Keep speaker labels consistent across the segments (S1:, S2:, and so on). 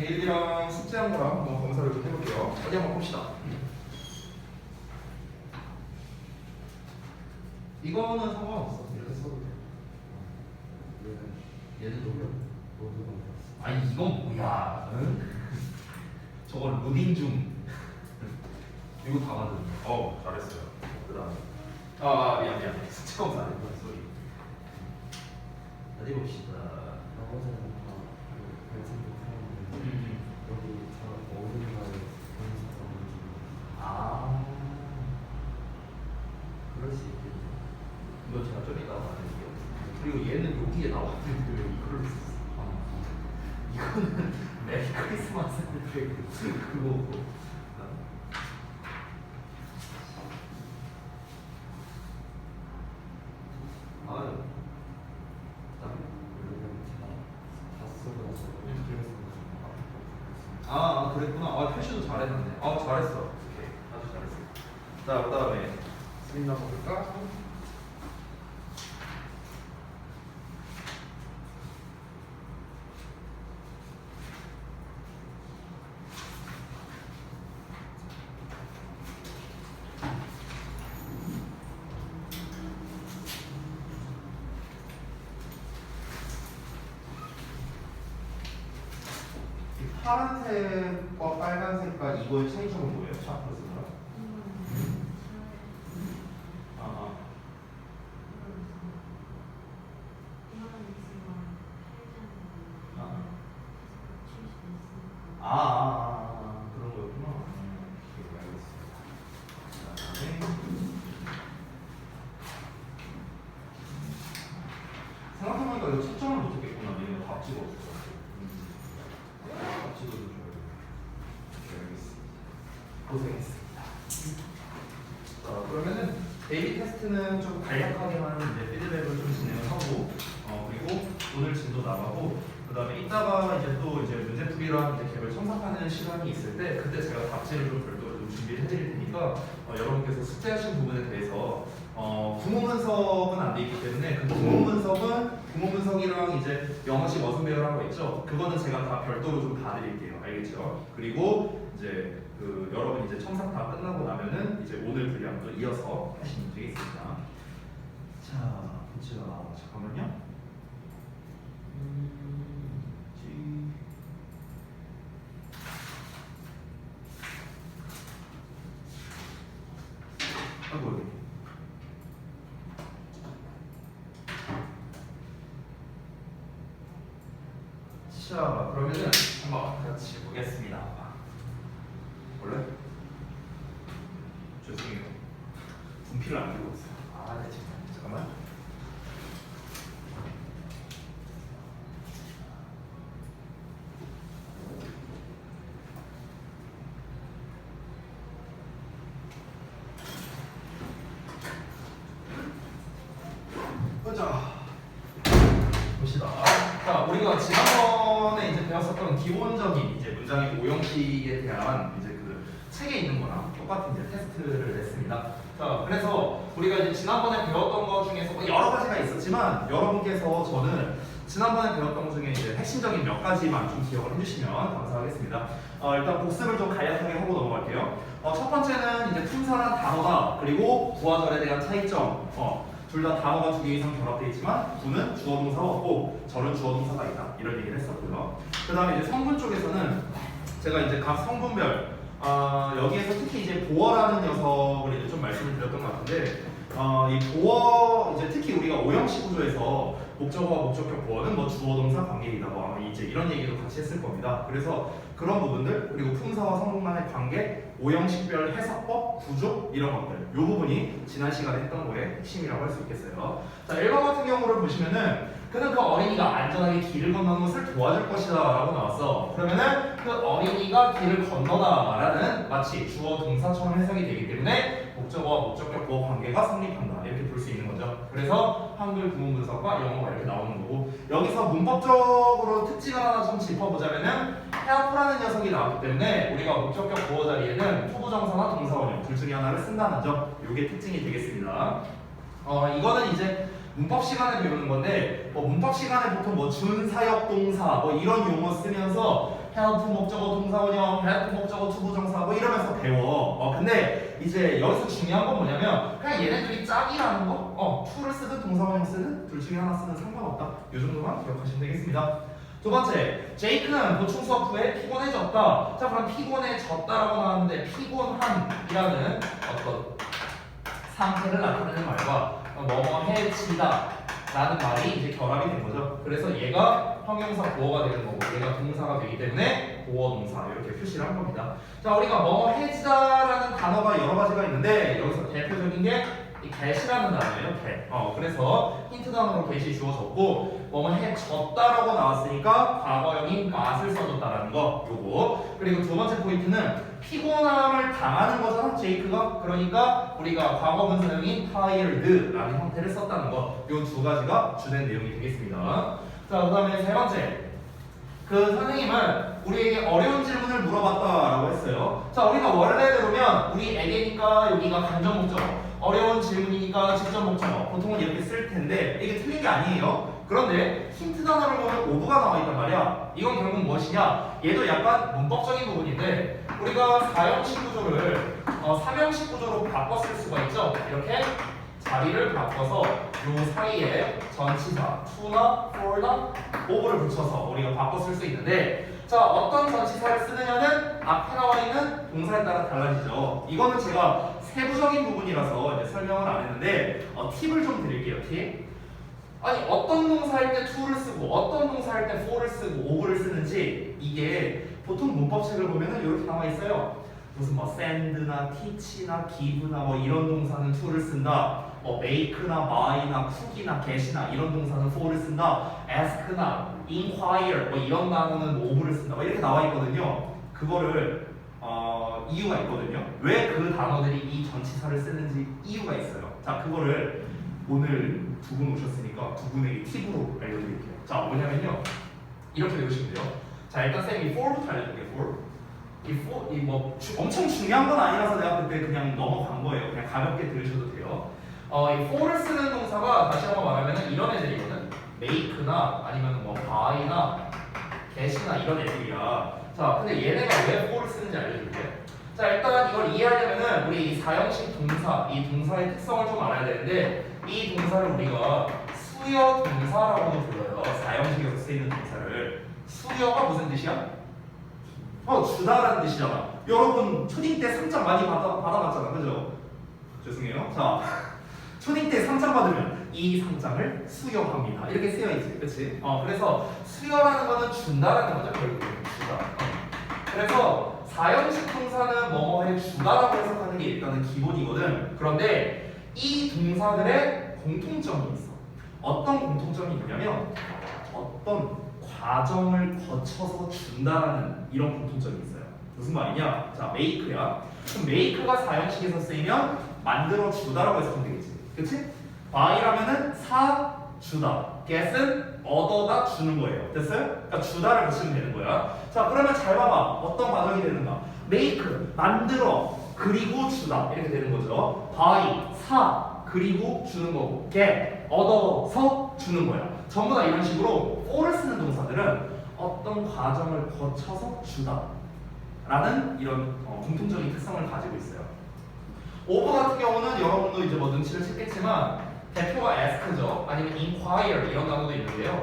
S1: 데일리랑 숙제한 거랑 한번 검사를 좀 해볼게요. 어디 한번 봅시다. 이거는 상관없어. 이렇게 써도 돼. 얘는 녹여. 아니 이건 뭐야? 응? 저건 로딩 중. 이거 다 만든. 잘했어요. 그다음. 미안. 숙제 검사 안 했구나. 소리. 어디 봅시다.
S2: 나머지는 다 발전도 사용하는데 여기 잘 어울리는 검사가
S1: 아, 그럴 수 있겠네. 이거 제가 좀 이따가 말할게요. 그리고 얘는 여기에 나왔는데 왜 이걸 썼어? 이거는 메리 크리스마스 때 그거고. 아유. 그랬구나. 표시도 잘했네. 잘했어. 오케이. 아주 잘했어. 자, 그 다음에 스림 한번 볼까? 파란색과 빨간색과 이거의 차이점은 뭐예요? 샤프스랑? 그런 거였구나. 오케이, 알겠습니다. 생각해보니까 이거 채점을 못했겠구나. 얘는 밥 찍어줬어. 밥 찍어줘줘야 돼. 알겠습니다. 고생했습니다. 그러면은 데일리 테스트는 좀 간략하게만 이제 피드백을 좀 진행을 하고, 그리고 오늘 진도 나가고, 그 다음에 이따가 이제 또 이제 문제풀이랑 이제 개별 첨삭하는 시간이 있을 때 그때 제가 답지를 좀 별도로 좀 준비를 해드릴 테니까 여러분께서 숙제하신 부분에 대해서 구문 분석은 안 돼 있기 때문에 그 구문 분석이랑 이제 영어식 어순 배열한 거 있죠? 그거는 제가 다 별도로 좀 봐드릴게요. 알겠죠? 그리고 이제 여러분 이제 첨삭 다 끝나고 나면은 이제 오늘 분량 또 이어서 하시면 되겠습니다. 자, 보자. 잠깐만요. 아이고. 자, 그러면은 한번 같이 보겠습니다. 원래? 죄송해요. 분필을 안 들고 있어요. 네, 잠깐만. 봅시다. 자, 우리가 지난번에 이제 배웠었던 기본적인 이제 문장의 오형식에 대한 이제 그 책에 있는 거랑 똑같은 이제 테스트를 냈습니다. 자, 그래서 우리가 이제 지난번에 배웠던 것 중에서 뭐 여러 가지가 있었지만 여러분께서 저는 지난번에 배웠던 것 중에 이제 핵심적인 몇 가지만 좀 기억을 해주시면 감사하겠습니다. 일단 복습을 좀 간략하게 하고 넘어갈게요. 첫 번째는 이제 품사란 단어다. 그리고 부하절에 대한 차이점. 둘 다 단어가 2개 이상 결합되어 있지만 부는 주어 동사가 없고 절은 주어 동사가 있다. 이런 얘기를 했었고요. 그 다음에 이제 성분 쪽에서는 제가 이제 각 성분별 여기에서 특히 이제 보어라는 녀석을 이제 좀 말씀을 드렸던 것 같은데 이 보어 이제 특히 우리가 오형식 구조에서 목적어와 목적격 보어는 뭐 주어 동사 관계이다 뭐 아마 이제 이런 얘기도 같이 했을 겁니다. 그래서 그런 부분들 그리고 품사와 성분 간의 관계, 오형식별 해석법, 구조 이런 것들 이 부분이 지난 시간에 했던 거의 핵심이라고 할 수 있겠어요. 자 1번 같은 경우를 보시면은 그는 그 어린이가 안전하게 길을 건너는 것을 도와줄 것이다 라고 나왔어. 그러면은 그 어린이가 길을 건너다 라는 마치 주어 동사처럼 해석이 되기 때문에 목적어와 목적격 보어 관계가 성립한다 이렇게 볼 수 있는 거죠. 그래서 한글 구문 분석과 영어가 이렇게 나오는 거고 여기서 문법적으로 특징을 하나 좀 짚어보자면은 해아프라는 녀석이 나왔기 때문에 우리가 목적격 보어 자리에는 투부정사나 동사원형 둘 중에 하나를 쓴다는 점 이게 특징이 되겠습니다. 이거는 이제 문법 시간에 배우는 건데 뭐 문법 시간에 보통 뭐 준사역 동사 뭐 이런 용어 쓰면서 help 목적어 동사원형, help 목적어 투부정사 뭐 이러면서 배워. 근데 이제 여기서 중요한 건 뭐냐면 그냥 얘네들이 짝이라는 거, to를 쓰든 동사원형 쓰든 둘 중에 하나 쓰든 상관없다. 이 정도만 기억하시면 되겠습니다. 두 번째, 제이크는 보충 수업 후에 피곤해졌다. 자, 그럼 피곤해졌다라고 나왔는데 피곤함이라는 어떤 상태를 나타내는 말과 뭐뭐해지다 라는 말이 이제 결합이 된 거죠. 그래서 얘가 형용사 보어가 되는 거고 얘가 동사가 되기 때문에 보어 동사 이렇게 표시를 한 겁니다. 자, 우리가 뭐뭐해지다라는 단어가 여러 가지가 있는데 여기서 대표적인 게 이 get이라는 단어예요. get. 그래서 힌트 단어로 get이 주어졌고 뭐뭐해졌다라고 나왔으니까 과거형인 got을 써줬다라는 거 요거. 그리고 두 번째 포인트는 피곤함을 당하는 거잖아, 제이크가. 그러니까 우리가 과거 분사형인 tired라는 형태를 썼다는 거. 요 두 가지가 주된 내용이 되겠습니다. 자, 그다음에 세 번째. 그 선생님은 우리에게 어려운 질문을 물어봤다라고 했어요. 자, 우리가 원래대로면 우리에게니까 여기가 간접 목적어, 어려운 질문이니까 직접 목적어 보통은 이렇게 쓸 텐데 이게 틀린 게 아니에요. 그런데 힌트 단어를 보면 오브가 나와 있단 말이야. 이건 결국 무엇이냐? 얘도 약간 문법적인 부분인데 우리가 4형식 구조를 3형식 구조로 바꿔 쓸 수가 있죠. 이렇게 자리를 바꿔서 요 사이에 전치사 to나 for나 over를 붙여서 우리가 바꿔 쓸 수 있는데 자, 어떤 전치사를 쓰느냐는 앞에 나와 있는 동사에 따라 달라지죠. 이거는 제가 세부적인 부분이라서 이제 설명을 안 했는데 팁을 좀 드릴게요. 팁. 아니 어떤 동사할 때 to를 쓰고 어떤 동사할 때 for를 쓰고 over를 쓰는지 이게 보통 문법책을 보면은 이렇게 나와 있어요. 무슨 뭐 send나 teach나 give나 뭐 이런 동사는 to를 쓴다. make나 buy나 cook이나 get이나 이런 동사는 for를 쓴다. ask나 inquire 뭐 이런 단어는 뭐 over를 쓴다. 뭐 이렇게 나와 있거든요. 그거를 이유가 있거든요. 왜 그 단어들이 이 전치사를 쓰는지 이유가 있어요. 자, 그거를 오늘 두 분 오셨으니까 두 분에게 팁으로 알려드릴게요. 자, 뭐냐면요. 이렇게 외우시면 돼요. 자, 일단 쌤이 for부터 알려줄게요. for. 이 뭐 엄청 중요한 건 아니라서 내가 그때 그냥 넘어간 거예요. 그냥 가볍게 들으셔도 돼요. 이 for를 쓰는 동사가 다시 한번 말하면 이런 애들이거든. make나 아니면 뭐 buy나 get이나 이런 애들이야. 자, 근데 얘네가 왜 for를 쓰는지 알려줄게. 자, 일단 이걸 이해하려면은 우리 이 4형식 동사, 이 동사의 특성을 좀 알아야 되는데 이 동사를 우리가 수여 동사라고도 불러요. 4형식에서 쓰이는 동사를. 수여가 무슨 뜻이야? 주다라는 뜻이잖아. 여러분 초딩 때 상장 많이 받아봤잖아, 그죠? 죄송해요. 자, 초딩 때 상장 받으면 이 상장을 수여합니다. 이렇게 쓰여있지, 그렇지? 그래서 수여라는 거는 준다라는 거죠, 결국은 주다. 그래서 4형식 동사는 뭐뭐해 주다라고 해석하는 게 일단은 기본이거든. 그런데 이 동사들의 공통점이 있어. 어떤 공통점이 있냐면 어떤 과정을 거쳐서 준다라는 이런 공통점이 있어요. 무슨 말이냐? 자, make야. 그럼 make가 4형식에서 쓰이면 만들어 주다라고 해석하면 되겠지. 그치? buy라면은 사 주다. get은 얻어다 주는 거예요. 됐어요? 그러니까 주다를 붙이면 되는 거야. 자, 그러면 잘 봐봐. 어떤 과정이 되는가? make 만들어 그리고 주다 이렇게 되는 거죠. buy 사 그리고 주는 거고 get 얻어서 주는 거야. 전부 다 이런 식으로 for를 쓰는 동사들은 어떤 과정을 거쳐서 주다 라는 이런 공통적인 특성을 가지고 있어요. over 같은 경우는 여러분도 이제 뭐 눈치를 챘겠지만 대표가 ask죠. 아니면 inquire 이런 단어도 있는데요.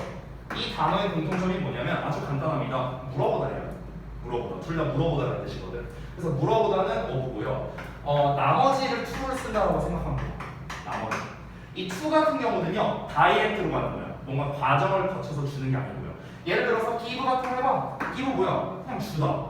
S1: 이 단어의 공통점이 뭐냐면 아주 간단합니다. 물어보다예요. 물어보다. 둘 다 물어보다라는 뜻이거든. 그래서 물어보다는 over고요. 나머지를 to를 쓴다고 생각하면 돼요. 나머지. 이 to 같은 경우는요. 다이렉트로 가는 거예요. 뭔가 과정을 거쳐서 주는 게 아니고요. 예를 들어서 give 같은 거 해봐. give 뭐야? 그냥 주다.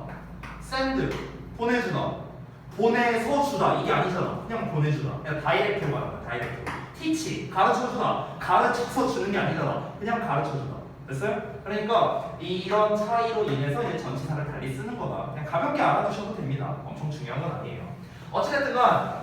S1: send 보내주다. 보내서 주다. 이게 아니잖아. 그냥 보내주다. 그냥 다이렉트로 가는 거야. 다이렉트로. teach 가르쳐주다. 가르쳐서 주는 게 아니잖아. 그냥 가르쳐주다. 됐어요? 그러니까 이런 차이로 인해서 이제 전치사를 달리 쓰는 거다. 그냥 가볍게 알아두셔도 됩니다. 엄청 중요한 건 아니에요. 어찌됐든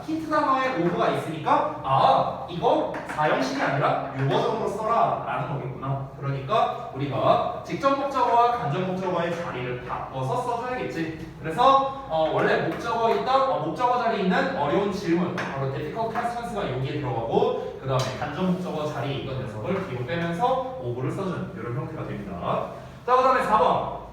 S1: 힌트 단어에 over가 있으니까 이거 4형식이 아니라 요 버전으로 써라 라는 거겠구나. 그러니까 우리가 직접 목적어와 간접 목적어의 자리를 바꿔서 써줘야겠지. 그래서 원래 목적어 있던 목적어 자리에 있는 어려운 질문 바로 difficult questions가 여기에 들어가고 그 다음에 간접 목적어 자리에 있던 녀석을 뒤로 빼면서 오브를 써준 이런 형태가 됩니다. 자, 그 다음에 4번.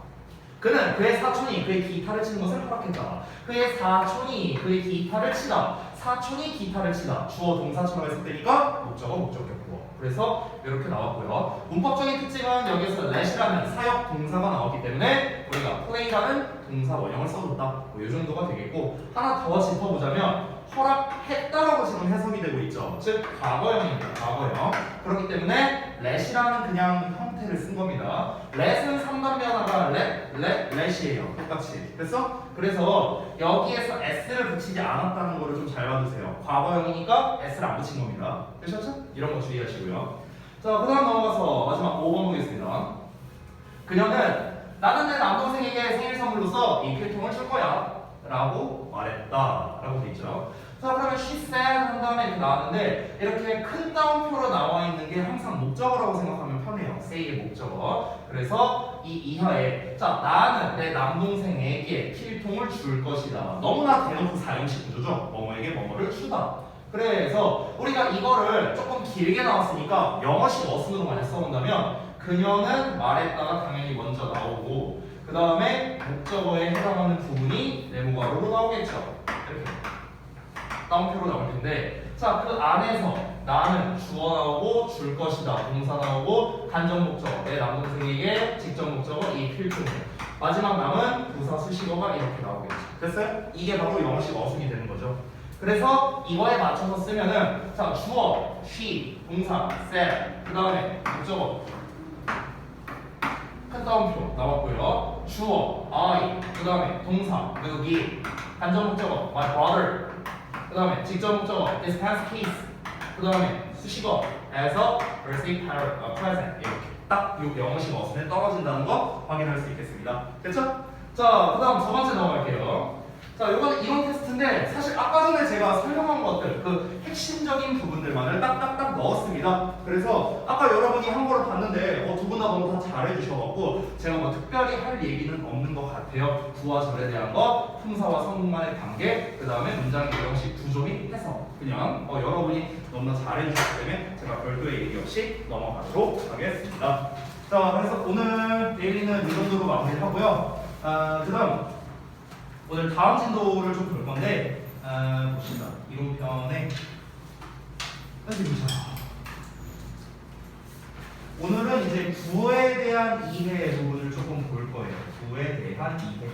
S1: 그는 그의 사촌이 그의 기타를 치는 것을 허락했다. 그의 사촌이 그의 기타를 치다. 사촌이 기타를 치다. 주어 동사처럼 해석되니까 목적어 목적격보. 그래서 이렇게 나왔고요. 문법적인 특징은 여기서 let이라는 사역 동사가 나왔기 때문에 우리가 play라는 동사 원형을 써줬다. 뭐 이 정도가 되겠고 하나 더 짚어보자면 허락했다라고 지금 해석이 되고 있죠. 즉 과거형입니다. 과거형. 그렇기 때문에 let이라는 그냥 형태를 쓴 겁니다. let은 3단 변화가 let이에요. 똑같이. 그래서 여기에서 s를 붙이지 않았다는 거를 좀 잘 봐주세요. 과거형이니까 s를 안 붙인 겁니다. 되셨죠? 이런 거 주의하시고요. 자, 그 다음 넘어가서 마지막 5번 보겠습니다. 그녀는 나는 내 남동생에게 생일 선물로서 이 필통을 줄 거야 라고 말했다 라고 돼 있죠. 자, 그러면 she said 한 다음에 이렇게 나왔는데 이렇게 큰 따옴표로 나와 있는 게 항상 목적어라고 생각하면 편해요. say의 목적어. 그래서 이 이하에 자, 나는 내 남동생에게 필통을 줄 것이다. 너무나 대놓고 사용식 구조죠. 뭐뭐에게 뭐뭐를 주다. 그래서 우리가 이거를 조금 길게 나왔으니까 영어식 어순으로 만약 써본다면 그녀는 말했다가 당연히 먼저 나오고 그 다음에 목적어에 해당하는 부분이 네모가로로 나오겠죠. 이렇게 따옴표로 나올 텐데 자, 그 안에서 나는 주어 나오고 줄 것이다 동사 나오고 간접 목적어 내 남동생에게 직접 목적어 이 필통 마지막 남은 부사 수식어가 이렇게 나오겠죠. 됐어요? 이게 바로 영어식 어순이 되는 거죠. 그래서 이거에 맞춰서 쓰면은 자, 주어 she 동사 said 그 다음에 목적어 큰 따옴표 나왔고요. 주어 I 그 다음에 동사 여기 간접 목적어 my brother 그 다음에 직접 목적어 this past case 그 다음에 수식어에서 receive present 이렇게 딱 이 영어식 어순에 떨어진다는 거 확인할 수 있겠습니다. 됐죠? 자, 그 다음 두 번째 넘어갈게요. 자, 이거는 이론 테스트인데 사실 아까 전에 제가 설명한 것들 그 핵심적인 부분들만을 딱딱딱 넣었습니다. 그래서 아까 여러분이 한 거를 봤는데 두 분 다 너무 다 잘해주셔갖고 제가 뭐 특별히 할 얘기는 없는 것 같아요. 구와 절에 대한 거, 품사와 성분만의 관계, 그 다음에 문장의 형식 구조 및 해석 그냥 여러분이 너무나 잘해주셨기 때문에 제가 별도의 얘기 없이 넘어가도록 하겠습니다. 자, 그래서 오늘 데일리는 이 정도로 마무리하고요. 그 다음 오늘 다음 진도를 좀 볼 건데 봅시다. 이론편에 어디 보자. 오늘은 이제 구에 대한 이해 부분을 조금 볼 거예요. 구에 대한 이해.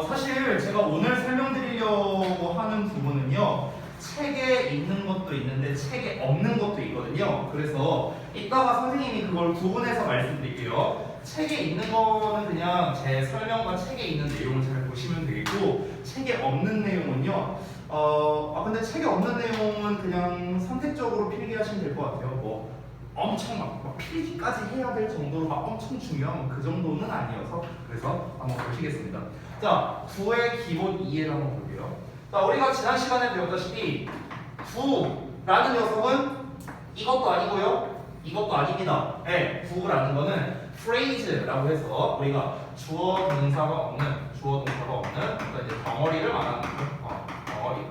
S1: 사실 제가 오늘 설명드리려고 하는 부분은요. 책에 있는 것도 있는데 책에 없는 것도 있거든요. 그래서 이따가 선생님이 그걸 구분해서 말씀드릴게요. 책에 있는 거는 그냥 제 설명과 책에 있는 내용을 잘 보시면 되겠고 책에 없는 내용은요 근데 책에 없는 내용은 그냥 선택적으로 필기하시면 될 것 같아요. 뭐 엄청 막 필기까지 해야 될 정도로 막 엄청 중요한 그 정도는 아니어서 그래서 한번 보시겠습니다. 자, 구의 기본 이해를 한번 볼게요. 자, 우리가 지난 시간에 배웠다시피 구라는 녀석은 이것도 아니고요 이것도 아닙니다. 네, 구라는 거는 phrase라고 해서 우리가 주어 동사가 없는 그러니까 이제 덩어리를 말하는 거죠. 덩어리.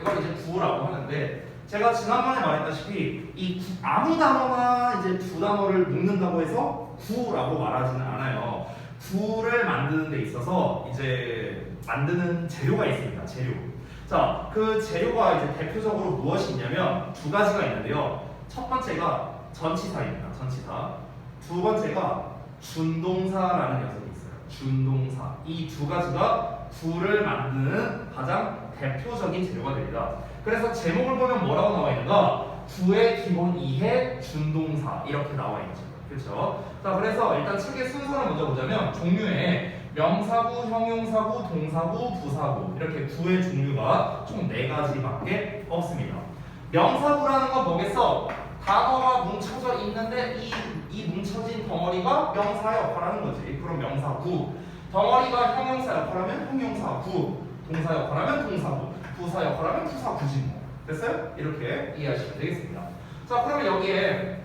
S1: 이걸 이제 구라고 하는데 제가 지난번에 말했다시피 이 아무 단어나 이제 두 단어를 묶는다고 해서 구라고 말하지는 않아요. 구를 만드는 데 있어서 이제 만드는 재료가 있습니다. 재료. 자, 그 재료가 이제 대표적으로 무엇이 있냐면 두 가지가 있는데요. 첫 번째가 전치사입니다. 전치사. 두 번째가 준동사라는 녀석이 있어요. 준동사. 이 두 가지가 구를 만드는 가장 대표적인 재료가 됩니다. 그래서 제목을 보면 뭐라고 나와 있는가? 구의 기본 이해 준동사 이렇게 나와 있죠. 그렇죠? 자, 그래서 일단 책의 순서를 먼저 보자면 종류에 명사구, 형용사구, 동사구, 부사구 이렇게 구의 종류가 총 4가지밖에 없습니다. 명사구라는 건 뭐겠어? 단어가 뭉쳐져 있는데 이 뭉쳐진 덩어리가 명사 역할하는 거지. 그럼 명사구. 덩어리가 형용사 역할하면 형용사구. 동사 역할하면 동사구. 부사 역할하면 부사구지 뭐. 됐어요? 이렇게 이해하시면 되겠습니다. 자, 그러면 여기에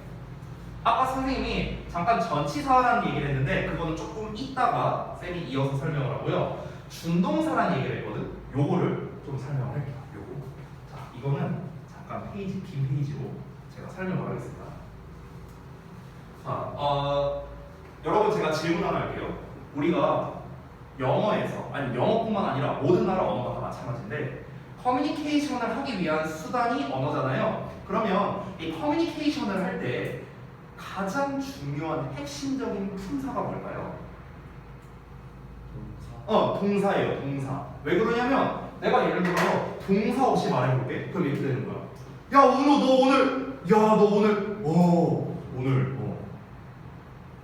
S1: 아까 선생님이 잠깐 전치사라는 얘기를 했는데 그거는 조금 이따가 쌤이 이어서 설명을 하고요. 준동사라는 얘기를 했거든. 요거를 좀 설명을 할게요. 요거. 자, 이거는 잠깐 페이지 빈 페이지로 제가 설명을 하겠습니다. 자, 여러분 제가 질문 하나 할게요. 우리가 영어에서 아니 영어뿐만 아니라 모든 나라 언어가 다 마찬가지인데 커뮤니케이션을 하기 위한 수단이 언어잖아요. 그러면 이 커뮤니케이션을 할 때 가장 중요한 핵심적인 품사가 뭘까요? 동사예요. 동사. 왜 그러냐면 내가 예를 들어 동사 없이 말해볼게. 그럼 이렇게 되는 거야. 야 은호 너 오늘 오늘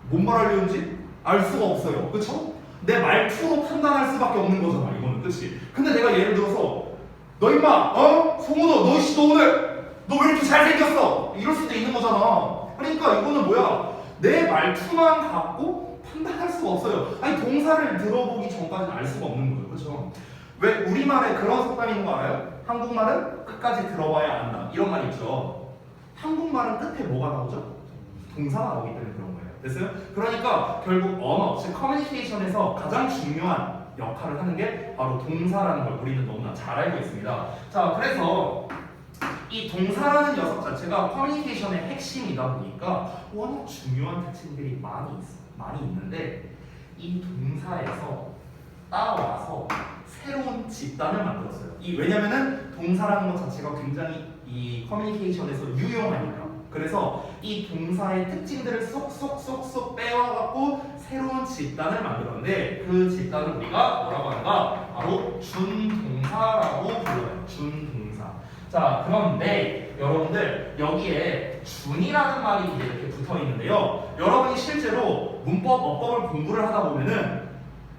S1: 뭔 말하려는지 알 수가 없어요. 그쵸? 내 말투로 판단할 수밖에 없는 거잖아. 이거는 그치? 근데 내가 예를 들어서 너 임마 송은호 너 오늘 너 왜 이렇게 잘생겼어? 이럴 수도 있는 거잖아. 그러니까 이거는 뭐야? 내 말투만 갖고 판단할 수가 없어요. 아니 동사를 들어보기 전까지는 알 수가 없는 거예요. 그렇죠? 왜 우리말에 그런 속담이 있는 거 알아요? 한국말은 끝까지 들어봐야 안다. 이런 말 있죠. 한국말은 끝에 뭐가 나오죠? 동사가 나오기 때문에 그런 거예요. 됐어요? 그러니까 결국 언어, 즉 커뮤니케이션에서 가장 중요한 역할을 하는 게 바로 동사라는 걸 우리는 너무나 잘 알고 있습니다. 자, 그래서 이 동사라는 녀석 자체가 커뮤니케이션의 핵심이다 보니까 워낙 중요한 특징들이 많이 있는데 이 동사에서 따와서 새로운 집단을 만들었어요. 왜냐면은 동사라는 것 자체가 굉장히 이 커뮤니케이션에서 유용하니까. 그래서 이 동사의 특징들을 쏙쏙쏙쏙 빼와갖고 새로운 집단을 만들었는데 그 집단을 우리가 뭐라고 하는가? 바로 준동사라고 불러요. 준동사. 자, 그런데 여러분들 여기에 준이라는 말이 이제 이렇게 붙어 있는데요. 여러분이 실제로 문법, 어법을 공부를 하다 보면은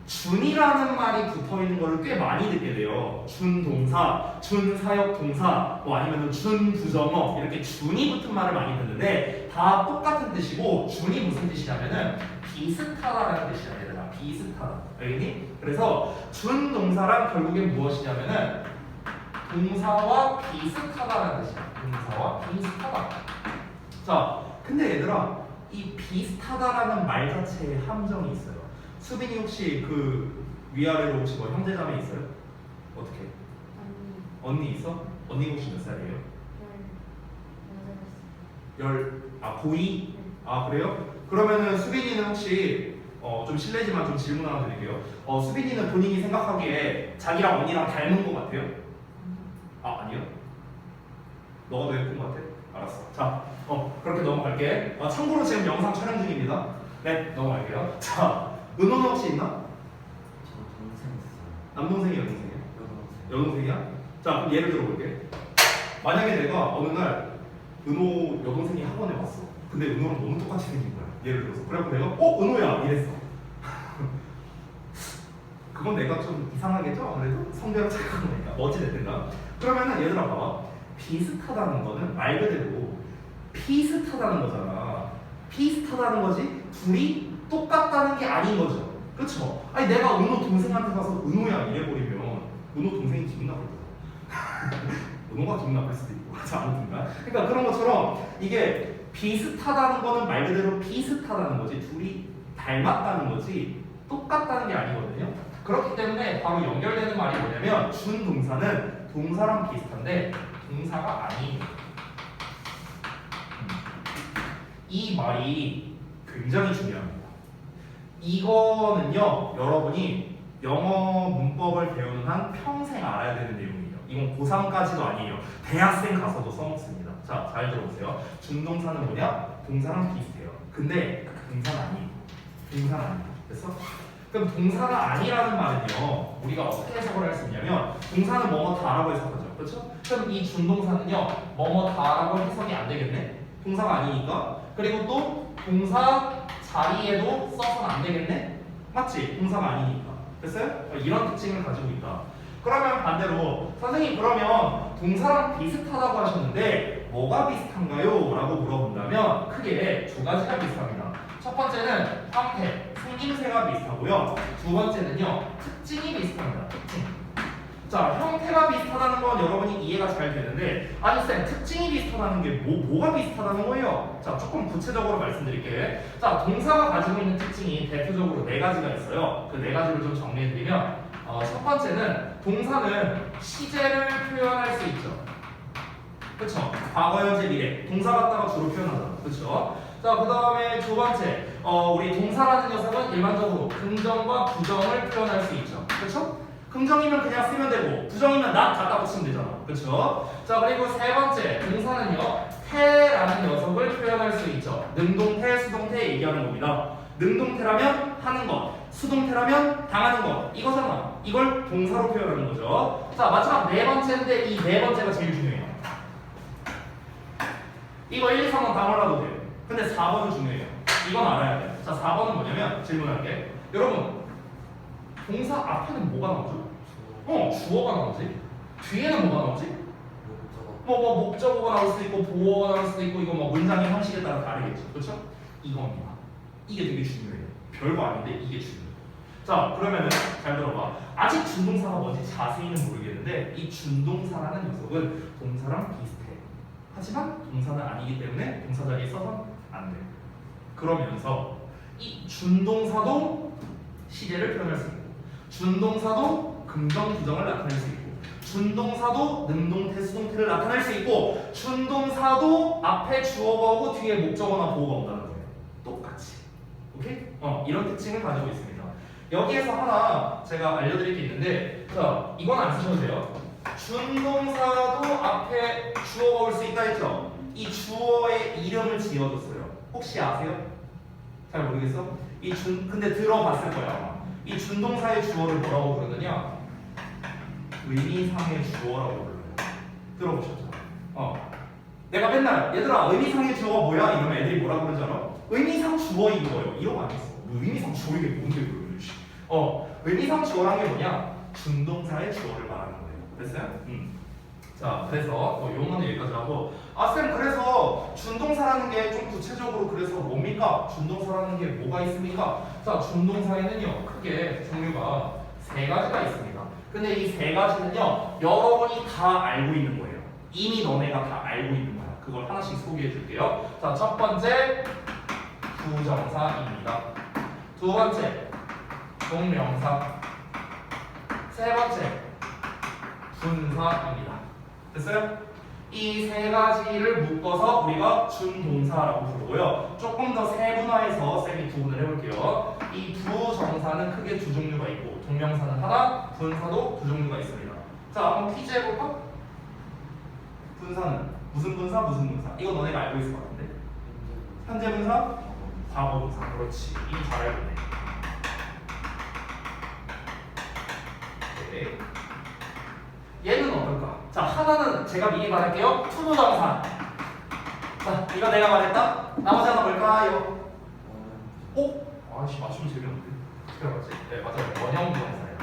S1: 준이라는 말이 붙어 있는 거를 꽤 많이 듣게 돼요. 준동사, 준사역동사, 뭐 아니면 준부정어 이렇게 준이 붙은 말을 많이 듣는데 다 똑같은 뜻이고 준이 무슨 뜻이냐면은 비슷하다라는 뜻이야, 얘들아. 비슷하다. 알겠니? 그래서 준동사란 결국엔 무엇이냐면은 동사와 비슷하다라는 뜻이야. 동사와 비슷하다. 자, 근데 얘들아 이 비슷하다라는 말 자체에 함정이 있어요. 수빈이 혹시 그 위아래로 혹시 뭐 형제자매 있어요? 어떻게? 언니 있어? 언니 혹시 몇 살이에요? 고2? 아 그래요? 그러면은 수빈이는 혹시 좀 실례지만 좀 질문 하나 드릴게요. 수빈이는 본인이 생각하기에 자기랑 언니랑 닮은 것 같아요? 아니요? 너가 더 예쁜 것 같아? 알았어. 자, 그렇게 넘어갈게. 참고로 지금 영상 촬영 중입니다. 네, 넘어갈게요. 자, 은호는 혹시 있나?
S2: 저 동생 있어요.
S1: 남동생이야, 여동생이야?
S2: 여동생.
S1: 여동생이야? 자, 그럼 예를 들어볼게. 만약에 내가 어느 날 은호 여동생이 학원에 왔어. 근데 은호랑 너무 똑같이 생긴 거야. 예를 들어서. 그래갖고 내가 은호야 이랬어. 그건 내가 좀 이상하겠죠? 아무래도 성별을 착각한 거니까. 어찌됐든가. 그러면은 얘들아 봐봐. 비슷하다는 거는 말 그대로 비슷하다는 거잖아. 비슷하다는 거지 둘이 똑같다는 게 아닌 거죠. 그쵸? 아니 내가 은호 동생한테 가서 은호야 이래버리면 은호 동생이 기분 나쁠 거야. 은호가 기분 나쁠 수도 있고. 자, 아무튼가. 그러니까 그런 것처럼 이게 비슷하다는 거는 말 그대로 비슷하다는 거지 둘이 닮았다는 거지 똑같다는 게 아니거든요. 그렇기 때문에 바로 연결되는 말이 뭐냐면 준동사는 동사랑 비슷한데 동사가 아닙니다. 이 말이 굉장히 중요합니다. 이거는요 여러분이 영어 문법을 배우는 한 평생 알아야 되는 내용이에요. 이건 고3까지도 아니에요. 대학생 가서도 써먹습니다. 자, 잘 들어보세요. 준동사는 뭐냐? 동사랑 비슷해요. 근데 동사는 아니에요. 동사는 아니에요. 됐어? 그럼 동사가 아니라는 말은요 우리가 어떻게 해석을 할 수 있냐면 동사는 뭐뭐다라고 해석하죠. 그렇죠? 그럼 이 준동사는요 뭐뭐다라고 해석이 안 되겠네? 동사가 아니니까. 그리고 또 동사 자리에도 써서는 안 되겠네? 맞지? 동사가 아니니까. 됐어요? 이런 특징을 가지고 있다. 그러면 반대로 선생님 그러면 동사랑 비슷하다고 하셨는데 뭐가 비슷한가요? 라고 물어본다면 크게 두 가지가 비슷합니다. 첫 번째는 형태, 생김새가 비슷하고요. 두 번째는요 특징이 비슷합니다. 특징. 자, 형태가 비슷하다는 건 여러분이 이해가 잘 되는데, 아니 쌤 특징이 비슷하다는 게 뭐가 비슷하다는 거예요? 자, 조금 구체적으로 말씀드릴게. 자, 동사가 가지고 있는 특징이 대표적으로 네 가지가 있어요. 그 네 가지를 좀 정리해드리면, 첫 번째는 동사는 시제를 표현할 수 있죠. 그쵸? 과거, 현재, 미래. 동사 갖다가 주로 표현하잖아. 그쵸? 자, 그 다음에 두 번째. 우리 동사라는 녀석은 일반적으로 긍정과 부정을 표현할 수 있죠. 그쵸? 긍정이면 그냥 쓰면 되고, 부정이면 not 갖다 붙이면 되잖아. 그쵸? 자, 그리고 세 번째. 동사는요, 태라는 녀석을 표현할 수 있죠. 능동태, 수동태 얘기하는 겁니다. 능동태라면 하는 것, 수동태라면 당하는 것. 이거잖아. 이걸 동사로 표현하는 거죠. 자, 마지막 네 번째인데 이 네 번째가 제일 중요해요. 이거 1, 2, 3번 다 몰라도 돼요. 근데 4번은 중요해요. 이건 알아야 돼요. 자, 4번은 뭐냐면 질문할게. 여러분, 동사 앞에는 뭐가 나오죠? 주어가 나오지. 뒤에는 뭐가 나오지? 목적어가 나올 수도 있고 보어가 나올 수도 있고 이거 뭐 문장의 형식에 따라 다르겠죠. 그렇죠? 이겁니다. 이게 되게 중요해요. 별거 아닌데 이게 중요해요. 자, 그러면은 잘 들어봐. 아직 준동사가 뭔지 자세히는 모르겠는데 이 준동사라는 녀석은 동사랑 비슷해. 하지만 동사는 아니기 때문에 동사 자리에 써서는 안 돼. 그러면서 이 준동사도 시제를 표현할 수 있고, 준동사도 긍정, 부정을 나타낼 수 있고, 준동사도 능동태, 수동태를 나타낼 수 있고, 준동사도 앞에 주어가 오고 뒤에 목적어나 보어가 온다는 거예요. 똑같이. 오케이? 이런 특징을 가지고 있습니다. 여기에서 하나 제가 알려드릴 게 있는데, 자, 이건 안 쓰셔도 돼요. 준동사도 앞에 주어가 올 수 있다 했죠? 이 주어의 이름을 지어줬어요. 혹시 아세요? 잘 모르겠어? 근데 들어봤을 거야 아마. 이 준동사의 주어를 뭐라고 부르느냐? 의미상의 주어라고 불러요. 들어보셨죠? 내가 맨날 얘들아 의미상의 주어가 뭐야? 이러면 애들이 뭐라고 그러지 않아? 의미상 주어 이거예요. 이러고 안 했어. 의미상 주어 이게 뭔데 그러면? 의미상 주어란 게 뭐냐? 준동사의 주어를 말하는 거예요. 됐어요? 자, 그래서 용어는 여기까지 하고, 쌤 그래서 준동사라는 게 좀 구체적으로 그래서 뭡니까? 준동사라는 게 뭐가 있습니까? 자, 준동사에는요 크게 종류가 세 가지가 있습니다. 근데 이 세 가지는요 여러분이 다 알고 있는 거예요. 이미 너네가 다 알고 있는 거야. 그걸 하나씩 소개해 줄게요. 자, 첫 번째 부정사입니다. 두 번째 동명사. 세 번째 분사입니다. 됐어요? 이 세 가지를 묶어서 우리가 준동사라고 부르고요. 조금 더 세분화해서 쌤이 구분을 해볼게요. 이 부정사는 크게 두 종류가 있고, 동명사는 하나, 분사도 두 종류가 있습니다. 자, 한번 퀴즈 해볼까? 분사는 무슨 분사, 무슨 분사? 이거 너네가 알고 있을 것 같은데. 현재 분사, 과거 분사. 그렇지. 이미 잘 알고 있네. 오케이. 얘는 어떨까? 자, 하나는 제가 미리 말할게요. 투부정사. 자, 이거 내가 말했다. 나머지 하나 뭘까요? 아씨, 맞추면 재미없는데. 어떻게 알았지? 네, 맞아요. 원형부정사예요.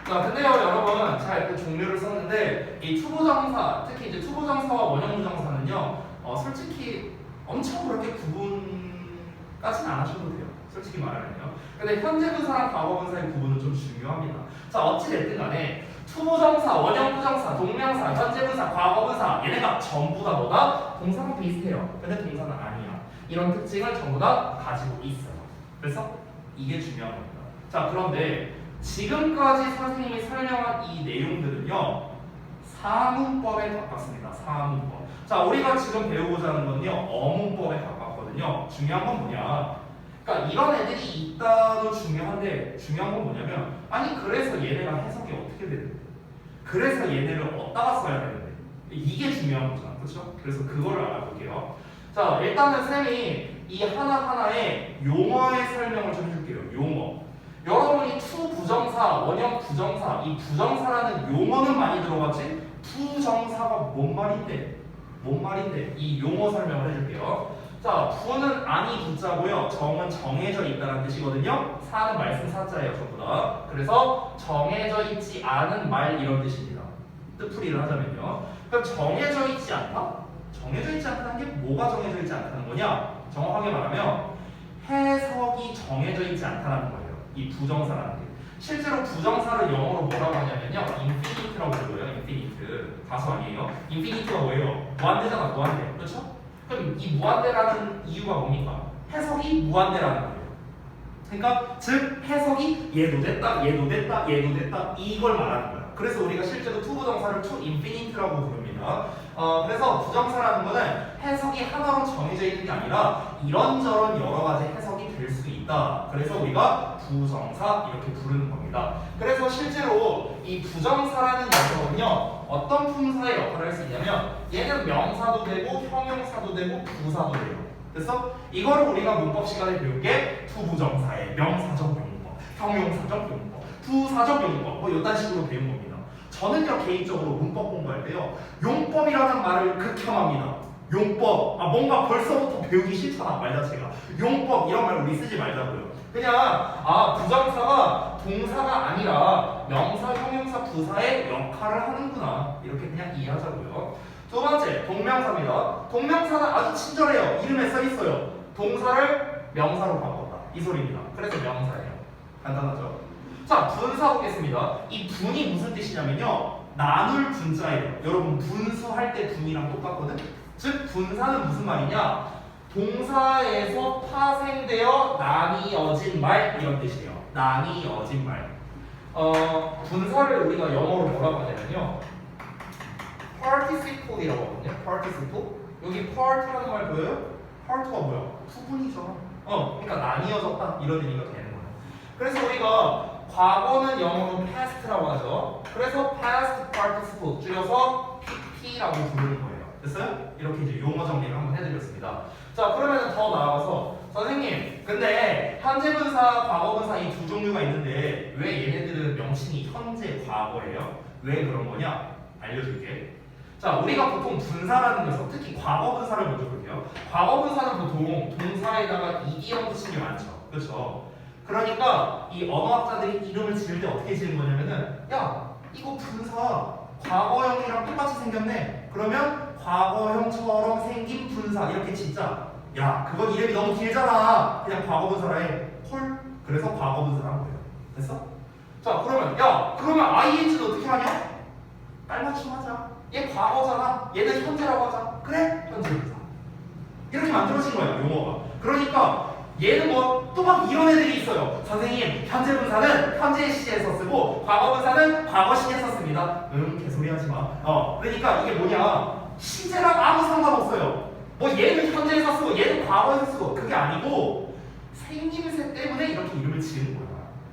S1: 자, 근데요, 여러분, 잘 그 종류를 썼는데 이 투부정사, 특히 이제 투부정사와 원형부정사는요, 솔직히 엄청 그렇게 구분까지는 안 하셔도 돼요. 솔직히 말하면요. 근데 현재 분사랑 과거 분사의 구분은 좀 중요합니다. 자, 어찌됐든 간에 투부정사, 원형부정사, 동명사, 현재 분사, 과거 분사 얘네가 전부 다 뭐다? 동사랑 비슷해요. 근데 동사는 아니야. 이런 특징을 전부 다 가지고 있어요. 그래서 이게 중요한 겁니다. 자, 그런데 지금까지 선생님이 설명한 이 내용들은요 사문법에 가깝습니다. 사문법. 자, 우리가 지금 배우고자 하는 건요 어문법에 가깝거든요. 중요한 건 뭐냐? 그러니까 이런 애들이 있다도 중요한데 중요한 건 뭐냐면, 아니 그래서 얘네가 해석이 어떻게 되는데, 그래서 얘네를 어디다가 써야 되는데, 이게 중요한 거잖아. 그렇죠? 그래서 그거를 알아볼게요. 자, 일단은 쌤이 이 하나하나의 용어의 설명을 좀 해줄게요. 용어. 여러분이 투 부정사, 원형 부정사, 이 부정사라는 용어는 많이 들어봤지? 부정사가 뭔 말인데? 뭔 말인데? 이 용어 설명을 해줄게요. 자, 부는 아니 부자고요. 정은 정해져 있다는 뜻이거든요. 사는 말씀 사자예요, 전부 다. 그래서 정해져 있지 않은 말 이런 뜻입니다. 뜻풀이를 하자면요. 그럼 정해져 있지 않다? 정해져 있지 않다는 게 뭐가 정해져 있지 않다는 거냐? 정확하게 말하면 해석이 정해져 있지 않다는 거예요. 이 부정사라는 게. 실제로 부정사를 영어로 뭐라고 하냐면요, infinite라고 불러요. infinite. 다수 아니에요. infinity가 뭐예요? 무한대잖아, 무한대. 그렇죠? 그럼 이 무한대라는 이유가 뭡니까? 해석이 무한대라는 거예요. 그러니까 즉 해석이 얘도 됐다, 얘도 됐다, 얘도 됐다 이걸 말하는 거야. 그래서 우리가 실제로 to 부정사를 to infinite라고 부릅니다. 그래서 부정사라는 거는 해석이 하나로 정해져 있는 게 아니라 이런저런 여러 가지 해석이 될 수 있다. 그래서 우리가 부정사 이렇게 부르는 겁니다. 그래서 실제로 이 부정사라는 녀석은요, 어떤 품사의 역할을 할 수 있냐면 얘는 명사도 되고 형용사도 되고 부사도 돼요. 그래서 이거를 우리가 문법 시간에 배울 게 부부정사의 명사적 용법, 형용사적 용법, 부사적 용법 뭐 이런 식으로 배운 겁니다. 저는요 개인적으로 문법 공부할 때요 용법이라는 말을 극혐합니다. 용법, 뭔가 벌써부터 배우기 싫잖아 말 자체가. 용법 이런 말 우리 쓰지 말자고요. 그냥 부정사가 동사가 아니라 명사, 형용사, 부사의 역할을 하는구나 이렇게 그냥 이해하자고요. 두 번째, 동명사입니다. 동명사는 아주 친절해요. 이름에 써 있어요. 동사를 명사로 바꿨다. 이 소리입니다. 그래서 명사예요. 간단하죠? 자, 분사 보겠습니다. 이 분이 무슨 뜻이냐면요. 나눌 분자예요. 여러분, 분수할 때 분이랑 똑같거든? 즉, 분사는 무슨 말이냐? 동사에서 파생되어 나뉘어진 말 이런 뜻이에요. 나뉘어진 말. 분사를 우리가 영어로 뭐라고 하냐면요. participle이라고 하거든요. participle. 여기 part라는 말 보여요? part가 뭐야? 부분이죠. 그러니까 나뉘어졌다 이런 의미가 되는 거예요. 그래서 우리가 과거는 영어로 past라고 하죠. 그래서 past participle 줄여서 pp라고 부르는 거예요. 됐어요? 이렇게 이제 용어 정리를 한번 해드렸습니다. 자, 그러면 더 나아가서 선생님, 근데 현재 분사, 과거 분사 이 두 종류가 있는데 왜 얘네들은 명칭이 현재, 과거예요? 왜 그런 거냐? 알려줄게. 자, 우리가 보통 분사라는 녀석, 특히 과거 분사를 먼저 볼게요. 과거 분사는 보통 동사에다가 ed형 붙이는 게 많죠. 그렇죠? 그러니까 이 언어학자들이 이름을 지을 때 어떻게 지은 거냐면은 야, 이거 분사 과거형이랑 똑같이 생겼네. 그러면 과거형처럼 생긴 분사 이렇게 짓자. 야, 그건 이름이 너무 길잖아. 그냥 과거 분사라 해. 헐. 그래서 과거 분사란 거예요. 됐어? 자, 그러면 ing는 어떻게 하냐? 깔맞춤 하자. 얘 과거잖아. 얘는 현재라고 하자. 그래? 현재 분사. 이렇게 만들어진 거야, 용어가. 그러니까 얘는 뭐 또 막 이런 애들이 있어요. 선생님, 현재 분사는 현재 시제에서 쓰고 과거 분사는 과거 시제에서 씁니다. 개소리 하지 마. 그러니까 이게 뭐냐? 시제랑 아무 상관없어요. 뭐 얘는 현재에서 쓰고 얘는 과거에서 쓰고 그게 아니고 생김새 때문에 이렇게 이름을 지은 거야.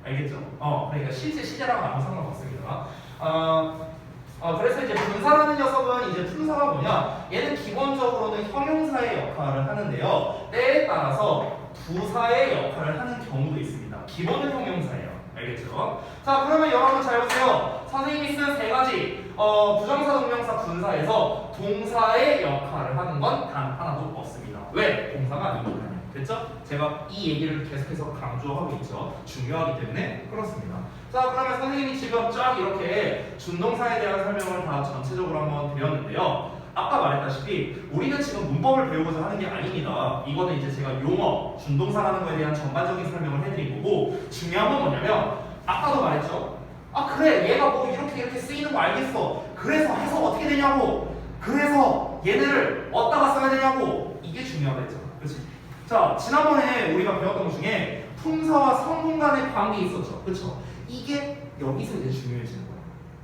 S1: 알겠죠? 그러니까 실제 시제랑 아무 상관없습니다. 그래서 이제 분사라는 녀석은 이제 품사가 뭐냐? 얘는 기본적으로는 형용사의 역할을 하는데요. 때에 따라서 부사의 역할을 하는 경우도 있습니다. 기본은 형용사예요. 알겠죠? 자, 그러면 여러분 잘 보세요. 선생님이 쓴 세 가지 부정사, 동명사, 분사에서 동사의 역할을 하는 건 단 하나도 없습니다. 왜? 동사가 아니니까요. 됐죠? 제가 이 얘기를 계속해서 강조하고 있죠. 중요하기 때문에 그렇습니다. 자, 그러면 선생님이 지금 쫙 이렇게 준동사에 대한 설명을 다 전체적으로 한번 드렸는데요. 아까 말했다시피 우리는 지금 문법을 배우고자 하는 게 아닙니다. 이거는 이제 제가 용어, 준동사라는 거에 대한 전반적인 설명을 해드린 거고, 중요한 건 뭐냐면 아까도 말했죠. 그래, 얘가 뭐 이렇게 쓰이는 거 알겠어. 그래서 해석 어떻게 되냐고. 그래서 얘네를 어디다가 써야 되냐고. 이게 중요하다 했잖아. 그렇지? 자, 지난번에 우리가 배웠던 것 중에 품사와 성분 간의 관계 있었죠. 그렇죠? 이게 여기서 이제 중요해지는 거예요.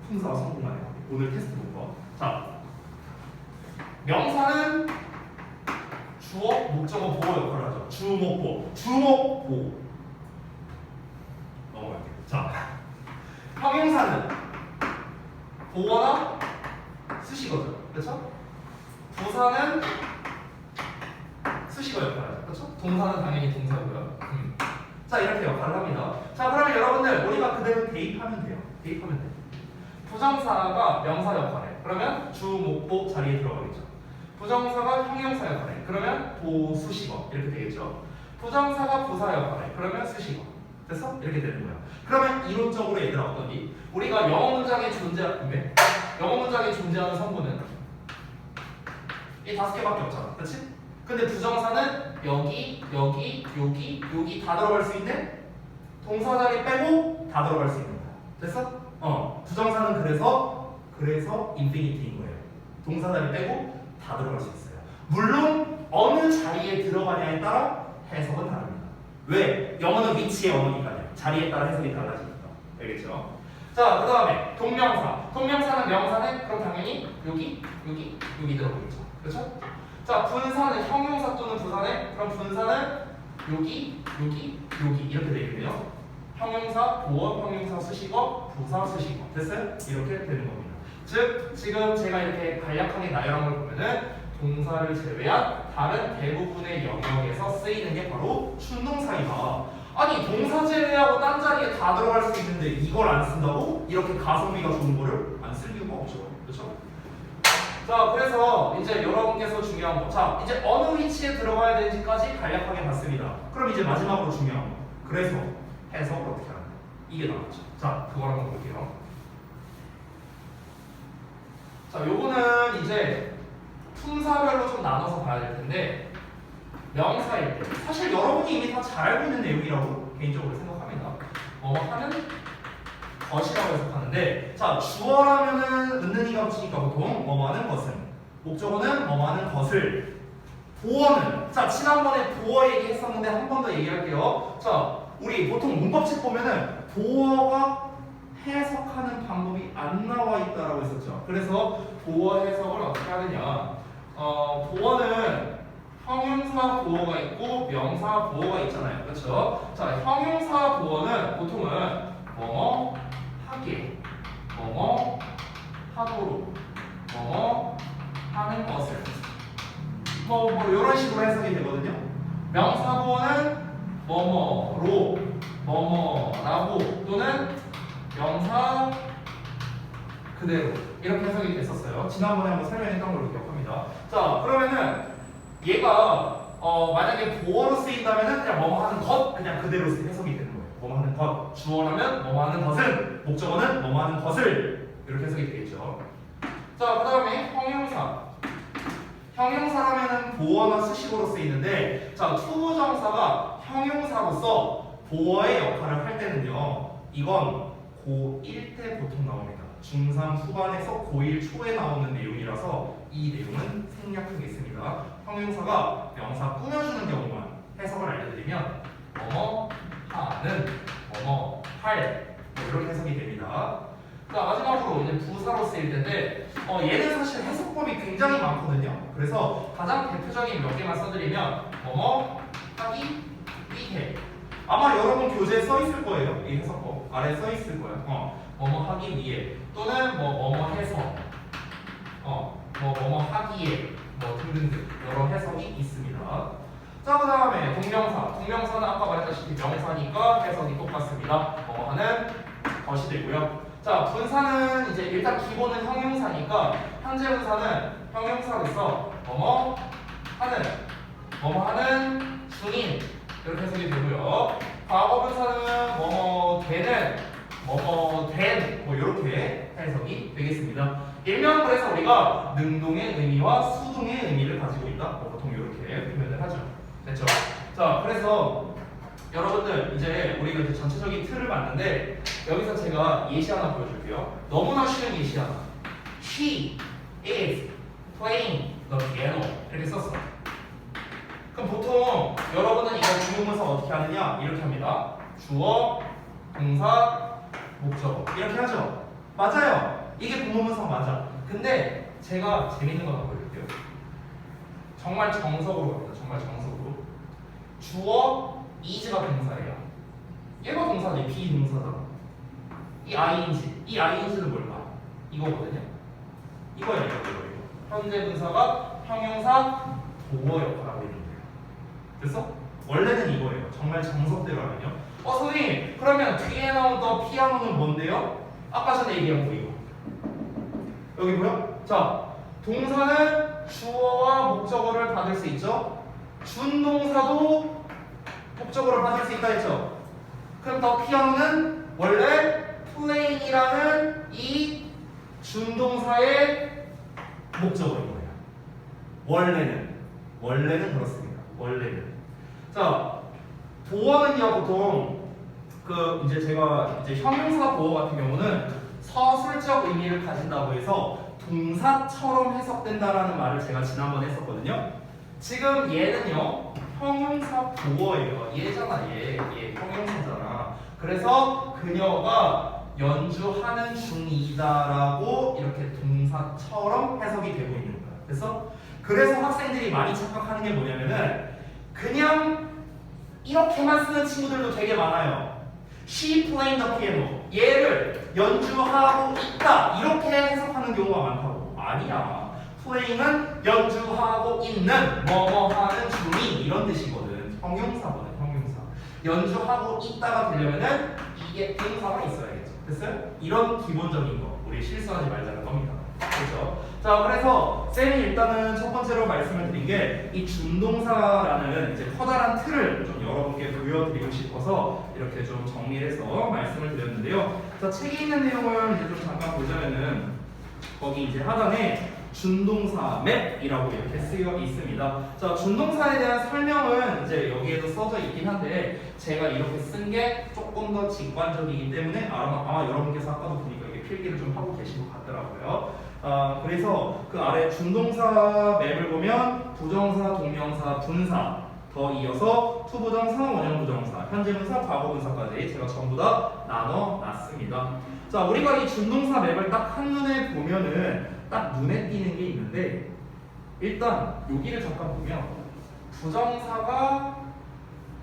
S1: 품사와 성분 간의 관계. 오늘 테스트 볼 거. 자, 명사는 주어, 목적어, 보어 역할을 하죠. 주목보, 주목보. 넘어갈게요. 자, 형용사는 보어나 수식어죠. 그렇죠? 부사는 수식어 역할을 하죠. 그렇죠? 동사는 당연히 동사고요. 자, 이렇게 역할을 합니다. 자, 그러면 여러분들 우리가 그대로 대입하면 돼요. 대입하면 돼요. 부정사가 명사 역할에, 그러면 주, 목, 보 자리에 들어가겠죠. 부정사가 형용사 역할에, 그러면 보, 수식어 이렇게 되겠죠. 부정사가 부사 역할에, 그러면 수식어. 됐어? 이렇게 되는 거야. 그러면 이론적으로 얘들아 어떠니? 우리가 영어 문장에 존재하는 성분은 이 5개밖에 없잖아. 그렇지? 근데 부정사는 여기 다 들어갈 수 있네? 동사 자리 빼고 다 들어갈 수 있는 거야. 됐어? 부정사는 그래서 인피니티인 거예요. 동사 자리 빼고 다 들어갈 수 있어요. 물론 어느 자리에 들어가냐에 따라 해석은 다릅니다. 왜? 영어는 위치의 언어니까요. 자리에 따라 해석이 달라지니까. 알겠죠? 자, 그 다음에 동명사. 동명사는 명사네? 그럼 당연히 여기 들어가겠죠. 그렇죠? 자, 분사는 형용사 또는 부사네? 그럼 분사는 여기 이렇게 되겠네요. 형용사, 보어, 형용사, 수식어, 부사, 수식어. 됐어요? 이렇게 되는 겁니다. 즉, 지금 제가 이렇게 간략하게 나열한 걸 보면은 동사를 제외한 다른 대부분의 영역에서 쓰이는 게 바로 준동사이다. 아니, 동사 제외하고 딴 자리에 다 들어갈 수 있는데 이걸 안 쓴다고? 이렇게 가성비가 좋은 거를 안 쓸 이유가 없죠. 그렇죠? 자, 그래서 이제 여러분께서 중요한 거. 자, 이제 어느 위치에 들어가야 되는지까지 간략하게 봤습니다. 그럼 이제 마지막으로 중요한 거. 그래서 해석을 어떻게 하는가? 이게 나왔죠. 자, 그걸 한번 볼게요. 자, 요거는 이제 품사별로 좀 나눠서 봐야 될 텐데, 명사일 때 사실 여러분이 이미 다 잘 알고 있는 내용이라고 개인적으로 생각합니다. 하는 것이라고 해석하는데, 자, 주어라면은 은는이가 붙이니까 보통 하는 것은, 목적어는 하는 것을, 보어는, 자, 지난번에 보어 얘기했었는데 한 번 더 얘기할게요. 자, 우리 보통 문법책 보면은 보어가 해석하는 방법이 안 나와 있다라고 했었죠. 그래서 보어 해석을 어떻게 하느냐? 보어는 형용사 보어가 있고 명사 보어가 있잖아요. 그렇죠? 자, 형용사 보어는 보통은 뭐뭐 하게, 뭐뭐 하도록, 뭐뭐 하는 것을 뭐 이런 식으로 해석이 되거든요. 명사 보어는 뭐뭐로, 뭐뭐라고 또는 명사 그대로 이렇게 해석이 됐었어요. 지난번에 한번 설명했던 걸로 기억합니다. 자, 그러면은 얘가 만약에 보어로 쓰인다면은 그냥 뭐뭐 하는 것 그냥 그대로 해석이 되는 거예요. 뭐뭐 하는 것, 주어라면 뭐뭐 하는 것은, 목적어는 뭐뭐 하는 것을 이렇게 해석이 되겠죠. 자, 그 다음에 형용사. 형용사라면은 보어나 수식어로 쓰이는데, 자, 투부정사가 형용사로서 보어의 역할을 할 때는요, 이건 고1 때 보통 나옵니다. 중3 후반에서 고1 초에 나오는 내용이라서 이 내용은 생략하겠습니다. 형용사가 명사 꾸며주는 경우만 해석을 알려드리면 뭐뭐 하는, 뭐뭐 할 이렇게 해석이 됩니다. 자, 마지막으로 이제 부사로 쓰일 텐데 얘는 사실 해석법이 굉장히 많거든요. 그래서 가장 대표적인 몇 개만 써드리면 뭐뭐 하기 위해, 아마 여러분 교재에 써 있을 거예요. 이 해석법 아래 써 있을 거예요. 뭐뭐 하기 위해 또는 뭐뭐 해서 뭐뭐 하기에 등등등 여러 해석이 있습니다. 자, 그 다음에 동명사. 동명사는 아까 말했다시피 명사니까 해석이 똑같습니다. 뭐 하는 것이 되고요. 자, 분사는 이제 일단 기본은 형용사니까 현재 분사는 형용사로서 뭐뭐 하는 중인 이렇게 해석이 되고요. 과거 분사는 뭐뭐 되는, 뭐뭐 된 이렇게 해석이 되겠습니다. 일명 그래서 우리가 능동의 의미와 수동의 의미를 가지고 있다. 보통 이렇게 표현을 하죠. 됐죠? 자, 그래서 여러분들 이제 우리가 이제 전체적인 틀을 봤는데 여기서 제가 예시 하나 보여줄게요. 너무나 쉬운 예시 하나. She is playing the piano 이렇게 썼어. 그럼 보통 여러분은 이거 중용문사 어떻게 하느냐? 이렇게 합니다. 주어, 동사, 목적어 이렇게 하죠. 맞아요. 이게 부모문사 맞아. 근데 제가 재밌는 거 하나 보여줄게요. 정말 정석으로 갑니다. 정말 정석으로. 주어 is가 동사예요. 얘가 동사지, 비동사잖아. 이 ing는 뭘까? 이거거든요. 이거예요, 이거. 현재 분사가 형용사 도어 역할을 하고 있는 거예요. 됐어? 원래는 이거예요. 정말 정석대로 하면요. 선생님, 그러면 뒤에 나온 더 피아노는 뭔데요? 아까 전에 얘기한 거 이거. 여기 보여? 자, 동사는 주어와 목적어를 받을 수 있죠? 준동사도 목적어를 받을 수 있다 했죠? 그럼 더 피아노는 원래 playing이라는 이 준동사의 목적어인 거예요. 원래는 그렇습니다. 원래는. 자, 보어는요 보통 그 이제 제가 이제 형용사 보호 같은 경우는 서술적 의미를 가진다고 해서 동사처럼 해석된다라는 말을 제가 지난번에 했었거든요. 지금 얘는요 형용사 보어예요. 얘잖아 얘 형용사잖아. 그래서 그녀가 연주하는 중이다라고 이렇게 동사처럼 해석이 되고 있는 거야. 그래서 학생들이 많이 착각하는 게 뭐냐면은 그냥 이렇게만 쓰는 친구들도 되게 많아요. She playing the piano. 얘를 연주하고 있다 이렇게 해석하는 경우가 많다고. 아니야. playing은 연주하고 있는 뭐뭐 하는 중인 이런 뜻이거든. 형용사거든. 형용사. 연주하고 있다가 되려면은 이게 동사가 있어야겠죠. 됐어요? 이런 기본적인 거 우리 실수하지 말자는 겁니다. 그렇죠? 자, 그래서 쌤이 일단은 첫 번째로 말씀을 드린 게 이 준동사라는 이제 커다란 틀을 좀 여러분께 보여드리고 싶어서 이렇게 좀 정리해서 말씀을 드렸는데요. 자, 책에 있는 내용을 이제 좀 잠깐 보자면은 거기 이제 하단에 준동사 맵이라고 이렇게 쓰여 있습니다. 자, 준동사에 대한 설명은 이제 여기에도 써져 있긴 한데 제가 이렇게 쓴 게 조금 더 직관적이기 때문에 아마 여러분께서 아까도 보니까 이게 필기를 좀 하고 계신 것 같더라고요. 그래서 그 아래 준동사 맵을 보면 부정사, 동명사, 분사 더 이어서 투부정사, 원형부정사, 현재분사, 과거분사까지 제가 전부 다 나눠 놨습니다. 자, 우리가 이 준동사 맵을 딱 한눈에 보면은 딱 눈에 띄는 게 있는데 일단 여기를 잠깐 보면 부정사가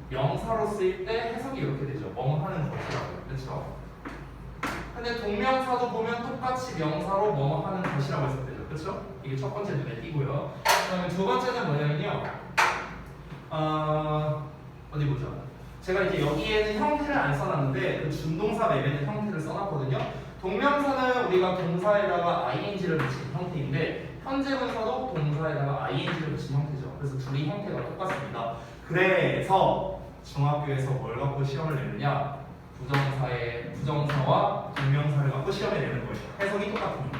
S1: 명사로 쓰일 때 해석이 이렇게 되죠. 멍하는 것이라고. 그렇죠? 근데 동명사도 보면 똑같이 명사로 뭐하는 것이라고 해석되죠. 그렇죠? 이게 첫 번째 눈에 띄고요. 그다음에 두 번째는 뭐냐면요. 어디 보자. 제가 이제 여기에는 형태를 안 써놨는데 그 준동사 맵에는 형태를 써놨거든요. 동명사는 우리가 동사에다가 ing를 붙인 형태인데 현재분사도 동사에다가 ing를 붙인 형태죠. 그래서 둘이 형태가 똑같습니다. 그래서 중학교에서 뭘 갖고 시험을 내느냐? 부정사와 동명사를 갖고 시험에 내는 거예요. 해석이 똑같습니다.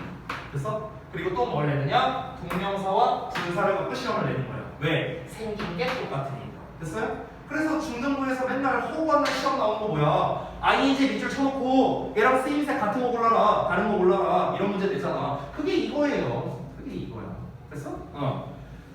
S1: 그래서 그리고 또 뭘 내느냐? 동명사와 분사를 갖고 시험을 내는 거예요. 왜? 생긴 게 똑같으니까. 됐어요? 그래서 중등부에서 맨날 허구한 날 시험 나오는 거 뭐야? ing 밑줄 쳐놓고 얘랑 쓰임새 같은 거 골라라, 다른 거 골라라 이런 문제 되잖아. 그게 이거예요. 그게 이거야. 됐어?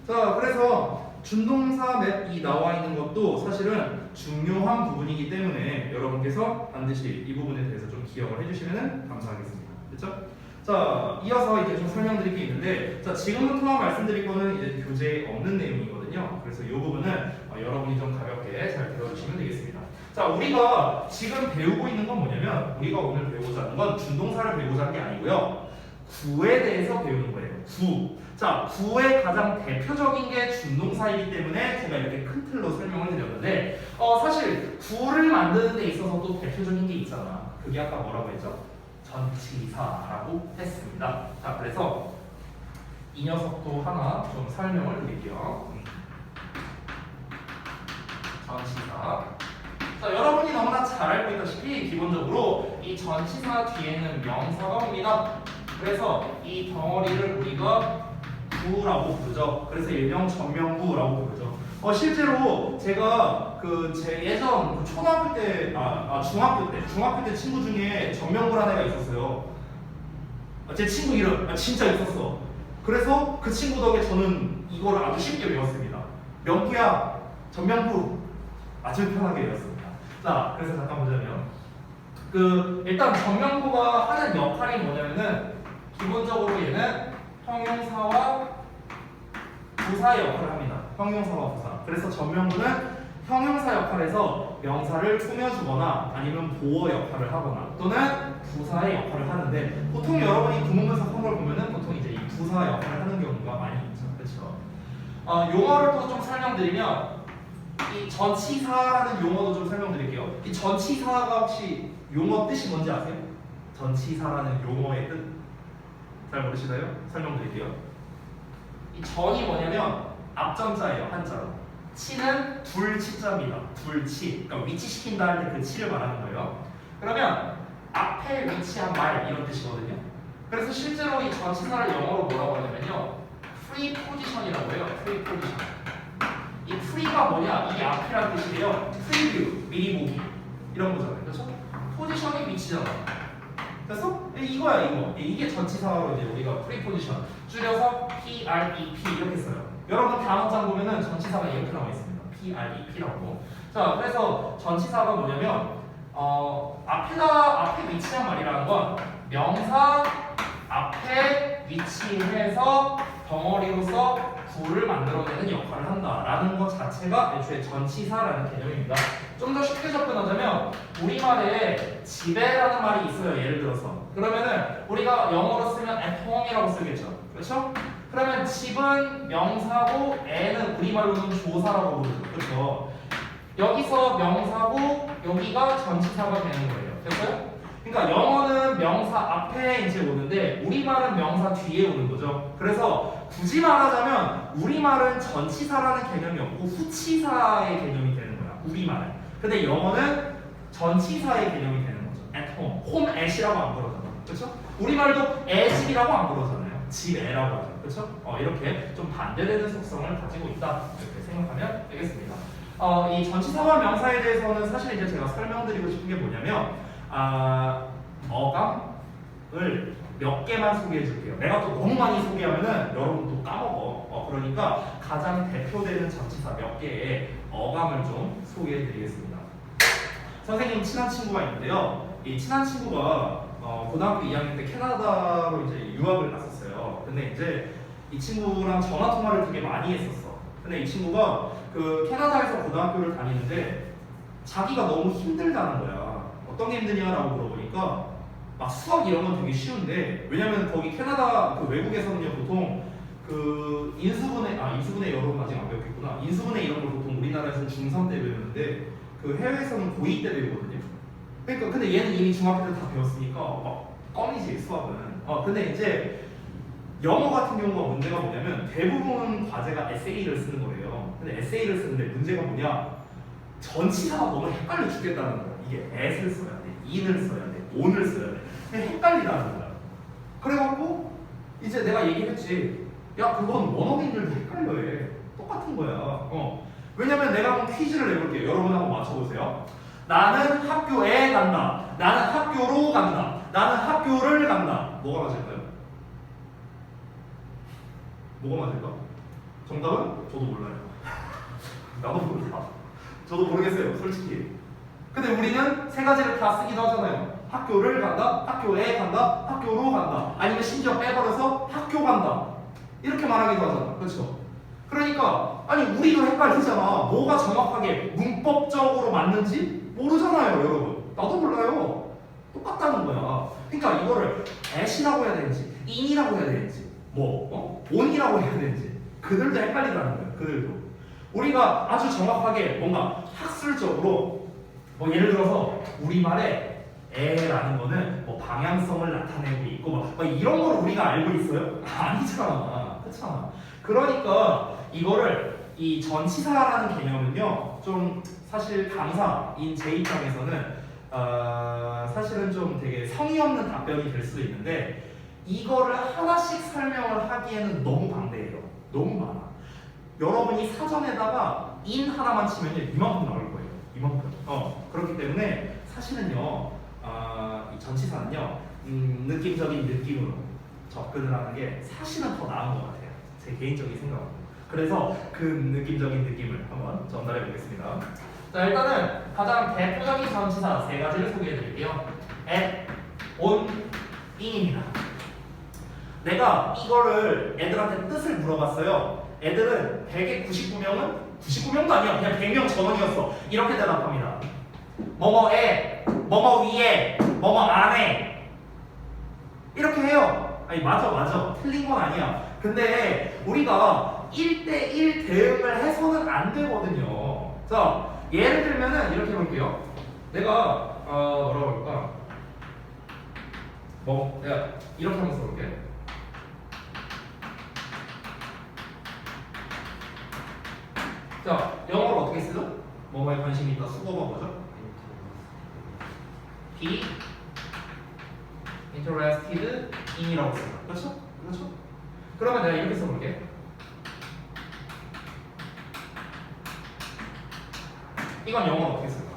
S1: 자, 그래서 준동사 맵이 나와 있는 것도 사실은 중요한 부분이기 때문에 여러분께서 반드시 이 부분에 대해서 좀 기억을 해주시면 감사하겠습니다. 됐죠? 자, 이어서 이제 좀 설명드릴 게 있는데, 자, 지금부터 말씀드릴 거는 이제 교재에 없는 내용이거든요. 그래서 이 부분은 여러분이 좀 가볍게 잘 배워주시면 되겠습니다. 자, 우리가 지금 배우고 있는 건 뭐냐면, 우리가 오늘 배우고자 하는 건 준동사를 배우고자 하는 게 아니고요. 구에 대해서 배우는 거예요. 구. 자, 구의 가장 대표적인 게 준동사이기 때문에 제가 이렇게 큰 틀로 설명을 드렸는데, 사실 구를 만드는 데 있어서도 대표적인 게 있잖아. 그게 아까 뭐라고 했죠? 전치사라고 했습니다. 자, 그래서 이 녀석도 하나 좀 설명을 드릴게요. 전치사. 자, 여러분이 너무나 잘 알고 있다시피 기본적으로 이 전치사 뒤에는 명사가 옵니다. 그래서 이 덩어리를 우리가 구라고 부르죠. 그래서 일명 전명구라고 부르죠. 실제로 제가 제 예전 초등학교 때, 중학교 때 친구 중에 전명구라는 애가 있었어요. 제 친구 이름 진짜 있었어. 그래서 그 친구 덕에 저는 이거를 아주 쉽게 외웠습니다. 명구야, 전명구 아주 편하게 외웠습니다. 자, 그래서 잠깐 보자면 일단 전명구가 하는 역할이 뭐냐면은 기본적으로 얘는 형용사와 부사의 역할을 합니다. 형용사와 부사. 그래서 전명구는 형용사 역할에서 명사를 꾸며주거나 아니면 보어 역할을 하거나 또는 부사의 역할을 하는데 보통 여러분이 구문분석한 걸 보면은 보통 이제 이 부사 역할을 하는 경우가 많이 있죠. 그렇죠? 용어를 또 좀 설명드리면 이 전치사라는 용어도 좀 설명드릴게요. 이 전치사가 혹시 용어 뜻이 뭔지 아세요? 전치사라는 용어의 뜻 잘 모르시나요? 설명드릴게요. 이 전이 뭐냐면 앞전자예요. 한자로. 치는 둘치자입니다. 둘치. 그러니까 위치시킨다 할 때 그 치를 말하는 거예요. 그러면 앞에 위치한 말 이런 뜻이거든요. 그래서 실제로 이 전치사를 영어로 뭐라고 하냐면요. free position이라고 해요. free position. 이 free가 뭐냐? 이 앞이라는 뜻이래요. preview, 미리 보기. 이런 거잖아요. 그렇죠? 포지션이 위치잖아. 됐어? 이거야 이거. 이게 전치사로 이제 우리가 프리포지션 줄여서 PREP 이렇게 써요. 여러분 다음 문장 보면은 전치사가 이렇게 나와 있습니다. PREP라고. 자, 그래서 전치사가 뭐냐면 앞에 위치한 말이라는 건 명사 앞에 위치해서 덩어리로서 구를 만들어내는 역할을 한다라는 것 자체가 애초에 전치사라는 개념입니다. 좀 더 쉽게 접근하자면 우리말에 집에라는 말이 있어요. 예를 들어서 그러면은 우리가 영어로 쓰면 at home이라고 쓰겠죠. 그렇죠? 그러면 집은 명사고 애는 우리말로는 조사라고 부르죠. 그렇죠? 여기서 명사고 여기가 전치사가 되는 거예요. 됐어요? 그러니까 영어는 명사 앞에 이제 오는데 우리말은 명사 뒤에 오는 거죠. 그래서 굳이 말하자면 우리말은 전치사라는 개념이 없고 후치사의 개념이 되는 거야. 우리말은. 근데 영어는 전치사의 개념이 되는 거죠. at home. home at이라고 안 그러잖아. 그렇죠? 우리말도 애 집이라고 안 그러잖아요. 집 애라고 하죠. 그렇죠? 이렇게 좀 반대되는 속성을 가지고 있다. 이렇게 생각하면 되겠습니다. 이 전치사와 명사에 대해서는 사실 이제 제가 설명드리고 싶은 게 뭐냐면 어감을 몇 개만 소개해 줄게요. 내가 또 너무 많이 소개하면은 여러분 또 까먹어. 그러니까 가장 대표되는 전치사 몇 개의 어감을 좀 소개해 드리겠습니다. 선생님 친한 친구가 있는데요. 이 친한 친구가 고등학교 2학년 때 캐나다로 이제 유학을 갔었어요. 근데 이제 이 친구랑 전화 통화를 되게 많이 했었어. 근데 이 친구가 그 캐나다에서 고등학교를 다니는데 자기가 너무 힘들다는 거야. 어떤 게 힘드냐라고 물어보니까 막 수학 이런 건 되게 쉬운데 왜냐면 거기 캐나다 그 외국에서는요 보통 그 인수분해 여러분 아직 안 배웠겠구나. 인수분해 이런 걸 보통 우리나라에서는 중3 때 배우는데 그 해외에서는 고2 때 배우거든요. 그러니까 근데 얘는 이미 중학교 때 다 배웠으니까 막 껌이지 수학은. 근데 이제 영어 같은 경우가 문제가 뭐냐면 대부분 과제가 에세이를 쓰는 거예요. 근데 에세이를 쓰는데 문제가 뭐냐? 전치사가 너무 헷갈려 죽겠다는 거야. 이게 at을 써야 돼, in을 써야 돼, on을 써야 돼. 그냥 헷갈리다는 거야. 그래갖고 이제 내가 얘기했지. 야 그건 원어민들도 헷갈려해. 똑같은 거야. 왜냐면 내가 한번 퀴즈를 내볼게요. 여러분 한번 맞춰보세요. 나는 학교에 간다. 나는 학교로 간다. 나는 학교를 간다. 뭐가 맞을까요? 뭐가 맞을까? 정답은? 저도 몰라요. 나도 몰라. 저도 모르겠어요, 솔직히. 근데 우리는 세 가지를 다 쓰기도 하잖아요. 학교를 간다, 학교에 간다, 학교로 간다. 아니면 심지어 빼버려서 학교 간다. 이렇게 말하기도 하잖아. 그렇죠? 그러니까 아니 우리도 헷갈리잖아. 뭐가 정확하게 문법적으로 맞는지 모르잖아요, 여러분. 나도 몰라요. 똑같다는 거야. 그러니까 이거를 at이라고 해야 되는지 in이라고 해야 되는지 on이라고 해야 되는지 그들도 헷갈리다는 거예요. 그들도. 우리가 아주 정확하게 뭔가 학술적으로 예를 들어서 우리말에 애라는 거는 방향성을 나타내고 있고 막 이런 걸 우리가 알고 있어요? 아니잖아. 그렇잖아. 그러니까 이거를 이 전치사라는 개념은요 좀 사실 강사인 제 입장에서는 사실은 좀 되게 성의 없는 답변이 될 수도 있는데 이거를 하나씩 설명을 하기에는 너무 방대해요. 너무 많아. 여러분이 사전에다가 in 하나만 치면요 이만큼 나올 거예요. 이만큼. 그렇기 때문에 사실은요 이 전치사는요 느낌적인 느낌으로 접근을 하는 게 사실은 더 나은 것 같아요. 제 개인적인 생각으로. 그래서 그 느낌적인 느낌을 한번 전달해 보겠습니다. 자 일단은 가장 대표적인 전치사 세 가지를 소개해 드릴게요. at, on, in입니다. 내가 이거를 애들한테 뜻을 물어봤어요. 애들은 100에 99명은 99명도 아니야. 그냥 100명 전원이었어. 이렇게 대답합니다. 뭐뭐에, 뭐뭐 위에, 뭐뭐 안에 이렇게 해요. 아니 맞아. 틀린 건 아니야. 근데 우리가 1대1 대응을 해서는 안 되거든요. 자 예를 들면은 이렇게 해볼게요. 내가 뭐라고 할까? 내가 이렇게 한번 써볼게. 자, 영어로 어떻게 쓰죠? 뭐뭐에 관심이 있다. 수거가 뭐죠? be interested in이라고 써요. 그렇죠? 그렇죠? 그러면 내가 이렇게 써볼게. 이건 영어로 어떻게 쓸까?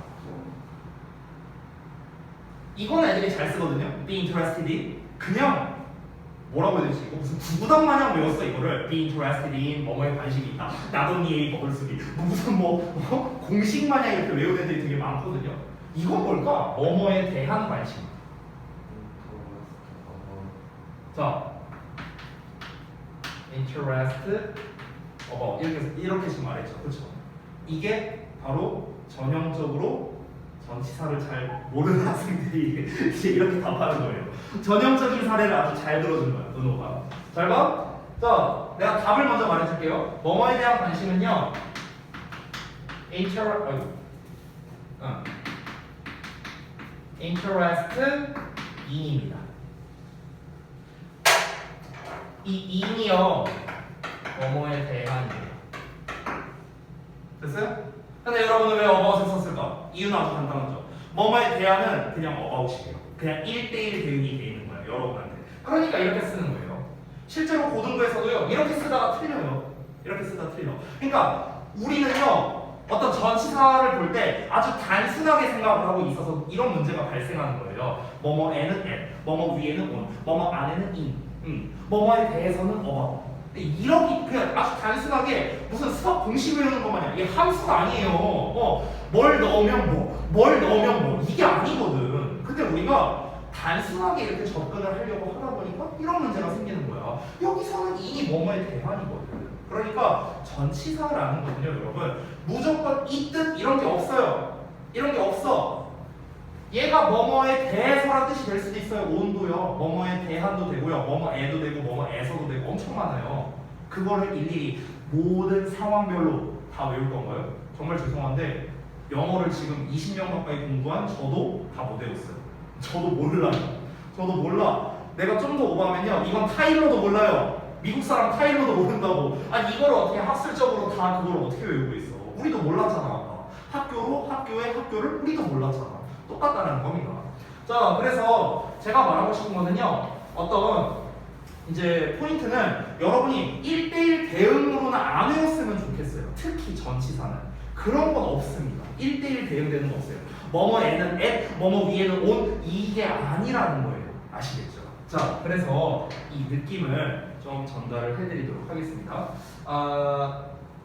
S1: 이거는 애들이 잘 쓰거든요. be interested in. 그냥 뭐라고 해야 되지? 이거 무슨 구구단 마냥 외웠어 이거를. be interested in 뭐뭐에 관심이 있다. 나돈니의 버블 쓰기. 무슨 공식 마냥 이렇게 외우는 애들이 되게 많거든요. 이건 뭘까? 뭐뭐에 대한 관심. 자, interest 이렇게 지금 말했죠, 그렇죠? 이게 바로 전형적으로 전치사를 잘 모르는 학생들이 이제 이렇게 답하는 거예요. 전형적인 사례를 아주 잘 들어준 거야, 은호가. 잘 봐. 자, 내가 답을 먼저 말해줄게요. 뭐뭐에 대한 관심은요, interest in입니다. 이 in이요, 뭐뭐에 대한이에요. 됐어요? 근데 여러분은 왜 about을 썼을까? 이유는 아주 간단하죠. 뭐뭐에 대한은 그냥 about이에요. 그냥 1대1 대응이 돼 있는 거예요, 여러분한테. 그러니까 이렇게 쓰는 거예요. 실제로 고등부에서도요, 이렇게 쓰다가 틀려요. 이렇게 쓰다가 틀려. 그러니까 우리는요, 어떤 전치사를 볼 때 아주 단순하게 생각을 하고 있어서 이런 문제가 발생하는 거예요. 뭐뭐에는 at, 뭐뭐 위에는 on, 뭐뭐 안에는 in, 뭐뭐에 대해서는 about. 이렇게 그냥 아주 단순하게 무슨 수학 공식 외우는 것 마냥 이게 함수가 아니에요. 뭘 넣으면 뭘 넣으면 이게 아니거든. 근데 우리가 단순하게 이렇게 접근을 하려고 하다 보니까 이런 문제가 생기는 거야. 여기서는 in이 뭐뭐에 대한이거든. 그러니까 전치사라는 거는요, 여러분 무조건 있든 이런 게 없어요. 이런 게 없어. 얘가 뭐뭐에 대해서라는 뜻이 될 수도 있어요. 온도요. 뭐뭐에 대한도 되고요. 뭐뭐에도 되고 뭐뭐에서도 되고 엄청 많아요. 그거를 일일이 모든 상황별로 다 외울 건가요? 정말 죄송한데 영어를 지금 20년 가까이 공부한 저도 다 못 외웠어요. 저도 몰라요. 저도 몰라. 내가 좀 더 오버하면요, 이건 타일러도 몰라요. 미국 사람 타일러도 모른다고. 아니 이걸 어떻게 학술적으로 다 그걸 어떻게 외우고 있어? 우리도 몰랐잖아. 학교의 학교를 우리도 몰랐잖아. 똑같다는 겁니다. 자, 그래서 제가 말하고 싶은 거는요, 어떤 이제 포인트는 여러분이 1대1 대응으로는 안 외웠으면 좋겠어요. 특히 전치사는 그런 건 없습니다. 1대1 대응되는 거 없어요. 뭐뭐에는 at, 뭐뭐 위에는 on, 이게 아니라는 거예요. 아시겠죠? 자, 그래서 이 느낌을 좀 전달을 해드리도록 하겠습니다.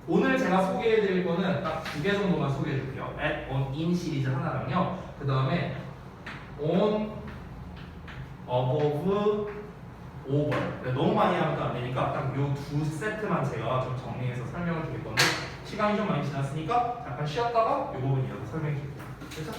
S1: 오늘 제가 소개해드릴 거는 딱 2개 정도만 소개해줄게요. at, on, in 시리즈 하나랑요. 그 다음에 on, above, over. 너무 많이 하면 안 되니까 딱 요 두 세트만 제가 좀 정리해서 설명을 드릴 건데 시간이 좀 많이 지났으니까 잠깐 쉬었다가 요 부분 이어서 설명해 드릴게요. 됐죠?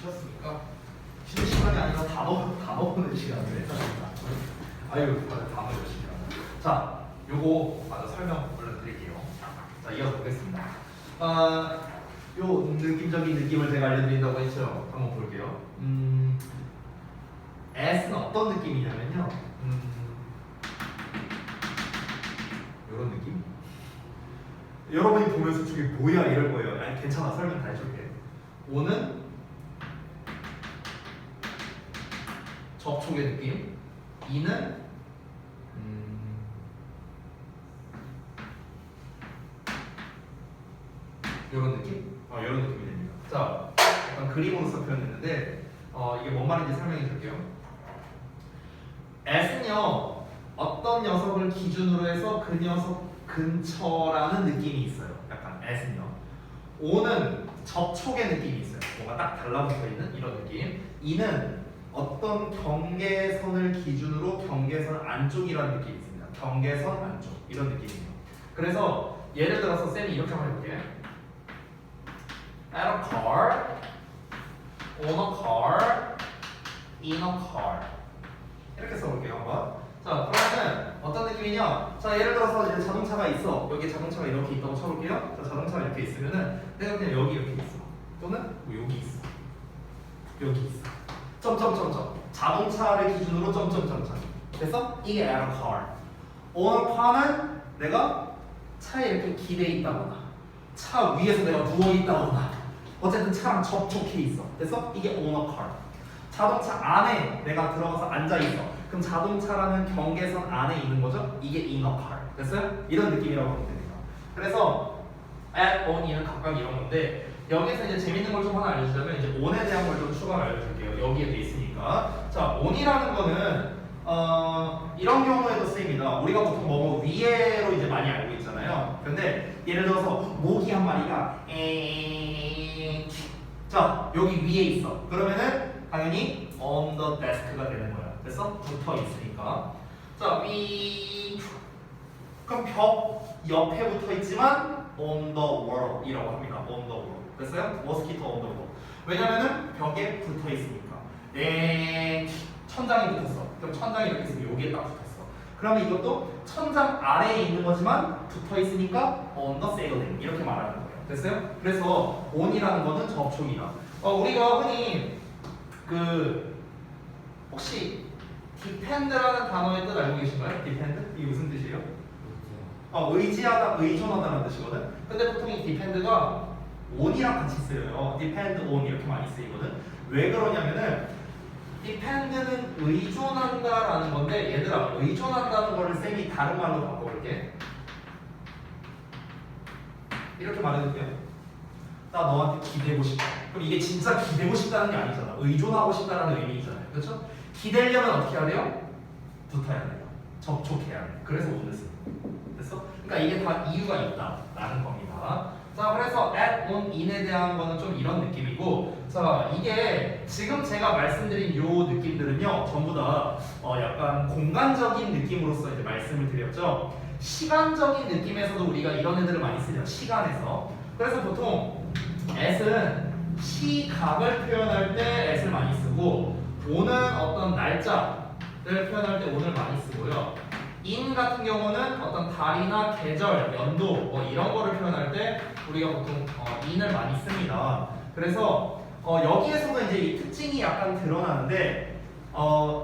S1: 쉬었으니까 쉬는 시간이 아니라 다 먹는 시간을 했습니다. 아유, 다들 다 먹을 시간. 자, 요거 맞아 설명 얼른 드릴게요. 자, 이어서 보겠습니다. 요 느낌적인 느낌을 제가 알려드린다고 했죠. 한번 볼게요. S는 어떤 느낌이냐면요. 요런 느낌? 여러분이 보면서 저게 뭐야 이럴 거예요. 아니 괜찮아, 설명 다 해줄게. O는 접촉의 느낌, E는 이런 느낌? 이런 느낌이 됩니다. 자, 약간 그림으로서 표현했는데 이게 뭔 말인지 설명해 줄게요. S는요, 어떤 녀석을 기준으로 해서 그 녀석 근처라는 느낌이 있어요. 약간 S는요. O는 접촉의 느낌이 있어요. 뭔가 딱 달라붙어 있는 이런 느낌. E는 어떤 경계선을 기준으로 경계선 안쪽이라는 느낌이 있습니다. 경계선 안쪽 이런 느낌이에요. 그래서 예를 들어서 쌤이 이렇게 한번 해볼게요. At a car, on a car, in a car 이렇게 써볼게요 한번. 자, 그러면 어떤 느낌이냐? 자, 예를 들어서 이제 자동차가 있어. 여기 자동차가 이렇게 있다고 쳐볼게요. 자, 자동차가 이렇게 있으면은 내가 그냥 여기 이렇게 있어. 또는 뭐 여기 있어. 여기 있어. 점점점점. 자동차를 기준으로 점점점점. 됐어? 이게 at a car. on a car는 내가 차에 이렇게 기대 있다거나, 차 위에서 내가 누워 있다거나, 어쨌든 차랑 접촉해 있어. 됐어? 이게 on a car. 자동차 안에 내가 들어가서 앉아 있어. 그럼 자동차라는 경계선 안에 있는 거죠? 이게 in a car. 됐어요? 이런 느낌이라고 하면 됩니다. 그래서 at, on이는 각각 이런 건데 여기서 이제 재밌는 걸 좀 하나 알려주자면 이제 on에 대한 걸 좀 추가로 알려줄게요. 여기에 돼 있으니까. 자, on이라는 거는 이런 경우에도 쓰입니다. 우리가 보통 뭐 위에로 이제 많이 알고 있잖아요. 근데 예를 들어서 모기 한 마리가 자, 여기 위에 있어. 그러면은 당연히 on the desk가 되는 거야. 됐어? 붙어 있으니까. 자, 그럼 벽 옆에 붙어 있지만 on the wall 이라고 합니다. on the wall. 됐어요? mosquito on the wall. 왜냐면은 벽에 붙어 있으니까. 천장이 붙었어. 그럼 천장이 이렇게 있으면 여기에 딱 붙었어. 그러면 이것도 천장 아래에 있는 거지만 붙어 있으니까 on the ceiling 이렇게 말하는 거예요. 됐어요? 그래서 on이라는 거는 접촉이다. 우리가 흔히 혹시 depend라는 단어의 뜻 알고 계신가요? depend? 이게 무슨 뜻이에요? 의지하다, 의존하다는 뜻이거든. 근데 보통 이 depend가 on이랑 같이 쓰여요. depend on 이렇게 많이 쓰이거든. 왜 그러냐면은 depend는 의존한다라는 건데 얘들아 의존한다는 거를 쌤이 다른 말로 바꿔볼게. 이렇게 말해도 돼요? 나 너한테 기대고 싶다. 그럼 이게 진짜 기대고 싶다는 게 아니잖아. 의존하고 싶다는 의미잖아요. 그렇죠? 기대려면 어떻게 해야 돼요? 붙어야 돼요. 접촉해야 돼요. 그래서 오늘 쓰는 거예요. 됐어? 그러니까 이게 다 이유가 있다라는 겁니다. 자, 그래서 at, on, in에 대한 거는 좀 이런 느낌이고, 자, 이게 지금 제가 말씀드린 요 느낌들은요, 전부 다 약간 공간적인 느낌으로서 이제 말씀을 드렸죠. 시간적인 느낌에서도 우리가 이런 애들을 많이 쓰죠. 시간에서. 그래서 보통 at은 시각을 표현할 때 at을 많이 쓰고, on은 어떤 날짜를 표현할 때 on을 많이 쓰고요. in 같은 경우는 어떤 달이나 계절, 연도 뭐 이런 거를 표현할 때 우리가 보통 in을 많이 씁니다. 그래서 여기에서도 이제 이 특징이 약간 드러나는데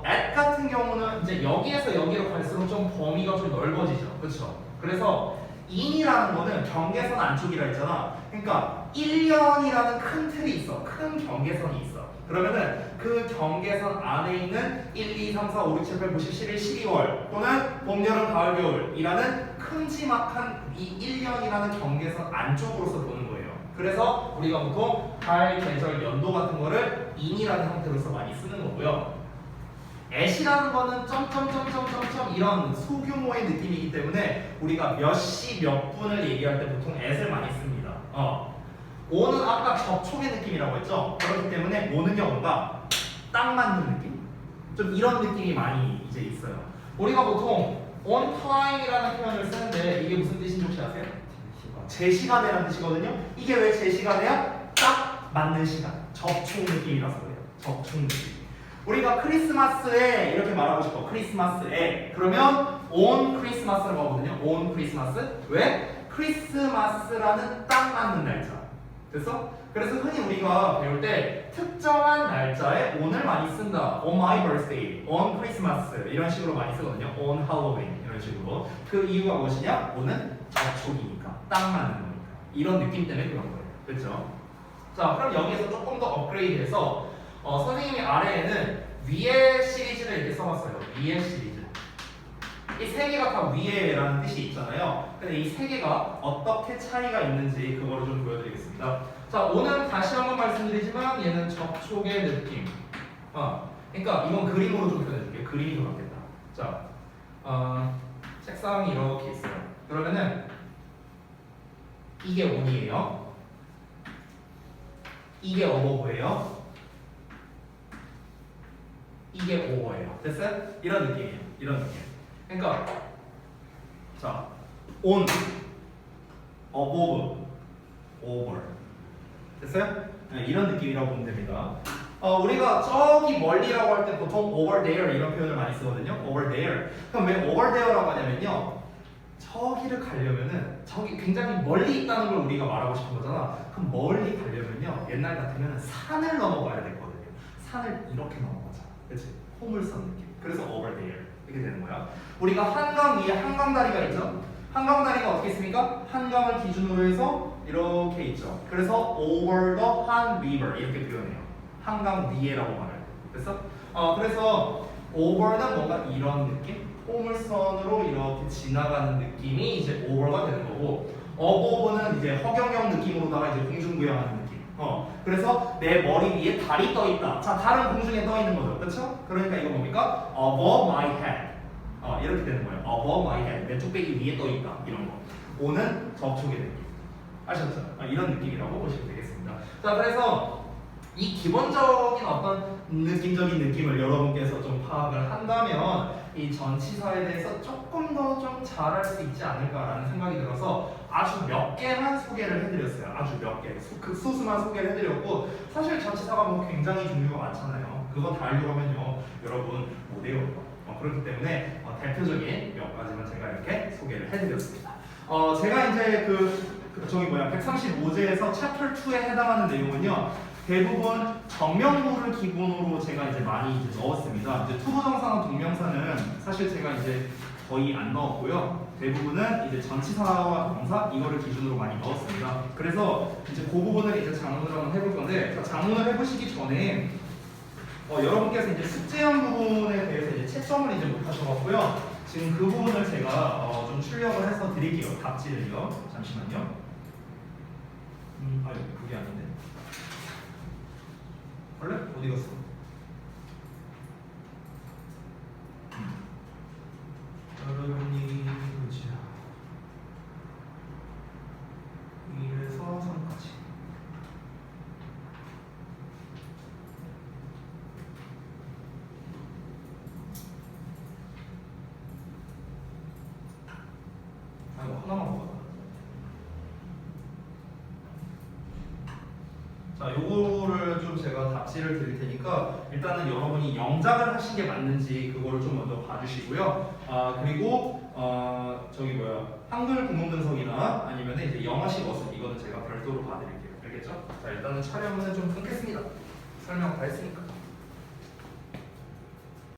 S1: at 같은 경우는 이제 여기에서 여기로 갈수록 좀 범위가 좀 넓어지죠. 그렇죠? 그래서 in이라는 거는 경계선 안쪽이라 했잖아. 그러니까 1년이라는 큰 틀이 있어. 큰 경계선이 있어. 그러면은 그 경계선 안에 있는 1, 2, 3, 4, 5, 6, 7, 8, 9, 10, 11, 12월 또는 봄, 여름, 가을, 겨울이라는 큼지막한 이 1년이라는 경계선 안쪽으로서 보는 거예요. 그래서 우리가 보통 달, 계절, 연도 같은 거를 in이라는 형태로서 많이 쓰는 거고요. at이라는 거는 점점점점점점 이런 소규모의 느낌이기 때문에 우리가 몇 시 몇 분을 얘기할 때 보통 at을 많이 씁니다. on은 아까 접촉의 느낌이라고 했죠. 그렇기 때문에 on은요 뭔가 딱 맞는 느낌? 좀 이런 느낌이 많이 이제 있어요. 우리가 보통 on time이라는 표현을 쓰는데 이게 무슨 뜻인지 혹시 아세요? 제 시간에라는 뜻이거든요. 이게 왜 제 시간에야? 딱 맞는 시간, 접촉 느낌이라서 그래요. 접촉 느낌. 우리가 크리스마스에 이렇게 말하고 싶어. 크리스마스에 그러면 on 크리스마스라고 하거든요. on 크리스마스. 왜? 크리스마스라는 딱 맞는 날짜. 됐어? 그래서 흔히 우리가 배울 때 특정한 날짜에 on을 많이 쓴다. on my birthday, on Christmas 이런 식으로 많이 쓰거든요. on Halloween 이런 식으로. 그 이유가 무엇이냐? on은 접촉이니까 딱 맞는 거니까. 이런 느낌 때문에 그런 거예요. 그렇죠? 자, 그럼 여기에서 조금 더 업그레이드해서 선생님이 아래에는 위에 시리즈를 이렇게 써봤어요. 위에 시리즈. 이 세 개가 다 위에라는 뜻이 있잖아요. 근데 이 세 개가 어떻게 차이가 있는지 그거를 좀 보여드리겠습니다. 자, 오늘 다시 한번 말씀드리지만 얘는 접촉의 느낌. 그러니까 이건 그림으로 좀 표현해줄게요. 그림이 더 낫겠다. 자, 책상이 이렇게 있어요. 그러면은 이게 on이에요. 이게 어버브예요. 이게 오버예요. 됐어요? 이런 느낌이에요. 이런 느낌. 그러니까 자, on, above, over. 됐어요? 네, 이런 느낌이라고 보면 됩니다. 우리가 저기 멀리라고 할 때 보통 over there 이런 표현을 많이 쓰거든요. over there. 그럼 왜 over there라고 하냐면요. 저기를 가려면은 저기 굉장히 멀리 있다는 걸 우리가 말하고 싶은 거잖아. 그럼 멀리 가려면요. 옛날 같으면 산을 넘어가야 됐거든요. 산을 이렇게 넘어가자. 그렇지? 호물선 느낌. 그래서 over there 이렇게 되는 거야. 우리가 한강 위에 한강다리가 있죠. 한강다리가 어떻게 있습니까? 한강을 기준으로 해서 이렇게 있죠. 그래서 over the Han River 이렇게 표현해요. 한강 위에라고 말해요. 그래서 그래서 over는 뭔가 이런 느낌? 호물선으로 이렇게 지나가는 느낌이 이제 over가 되는 거고, above는 이제 허경영 느낌으로다가 이제 공중부양하는 느낌. 그래서 내 머리 위에 달이 떠 있다. 자, 달은 공중에 떠 있는 거죠. 그렇죠? 그러니까 이거 뭡니까? above my head. 이렇게 되는 거예요. above my head. 내 뚝배기 위에 떠 있다. 이런 거. 오는 접촉의 느낌. 아셨죠? 이런 느낌이라고 보시면 되겠습니다. 자, 그래서 이 기본적인 어떤 느낌적인 느낌을 여러분께서 좀 파악을 한다면 이 전치사에 대해서 조금 더 좀 잘할 수 있지 않을까라는 생각이 들어서 아주 몇 개만 소개를 해드렸어요. 아주 몇 개, 극소수만 소개를 해드렸고, 사실 전치사가 뭐 굉장히 종류가 많잖아요. 그거 다 알려면요 여러분 못 외워요. 그렇기 때문에 대표적인 몇 가지만 제가 이렇게 소개를 해드렸습니다. 제가 이제 저기 135제에서 챕터 2에 해당하는 내용은요. 대부분 정명구를 기본으로 제가 이제 많이 이제 넣었습니다. 이제 투부정사나 동명사는 사실 제가 이제 거의 안 넣었고요. 대부분은 이제 전치사와 동사 이거를 기준으로 많이 넣었습니다. 그래서 이제 그 부분을 이제 장문을 한번 해볼 건데, 장문을 해보시기 전에 여러분께서 이제 숙제형 부분에 대해서 이제 채점을 이제 못 하셔갖고요. 지금 그 부분을 제가 좀 출력을 해서 드릴게요. 답지를요. 잠시만요. 그게 아닌데. 원래 어디 갔어? 여러분이 보자. 1에서 3까지. 이거 하나만 먹어봐. 자, 요거를 좀 제가 답지를 드릴 테니까 일단은 여러분이 영작을 하신 게 맞는지 그거를 좀 먼저 봐주시고요. 그리고 한글 구문분석이나 아니면 이제 영어식 어순 이거는 제가 별도로 봐드릴게요. 알겠죠? 자, 일단은 촬영은 좀 끊겠습니다. 설명 다 했으니까.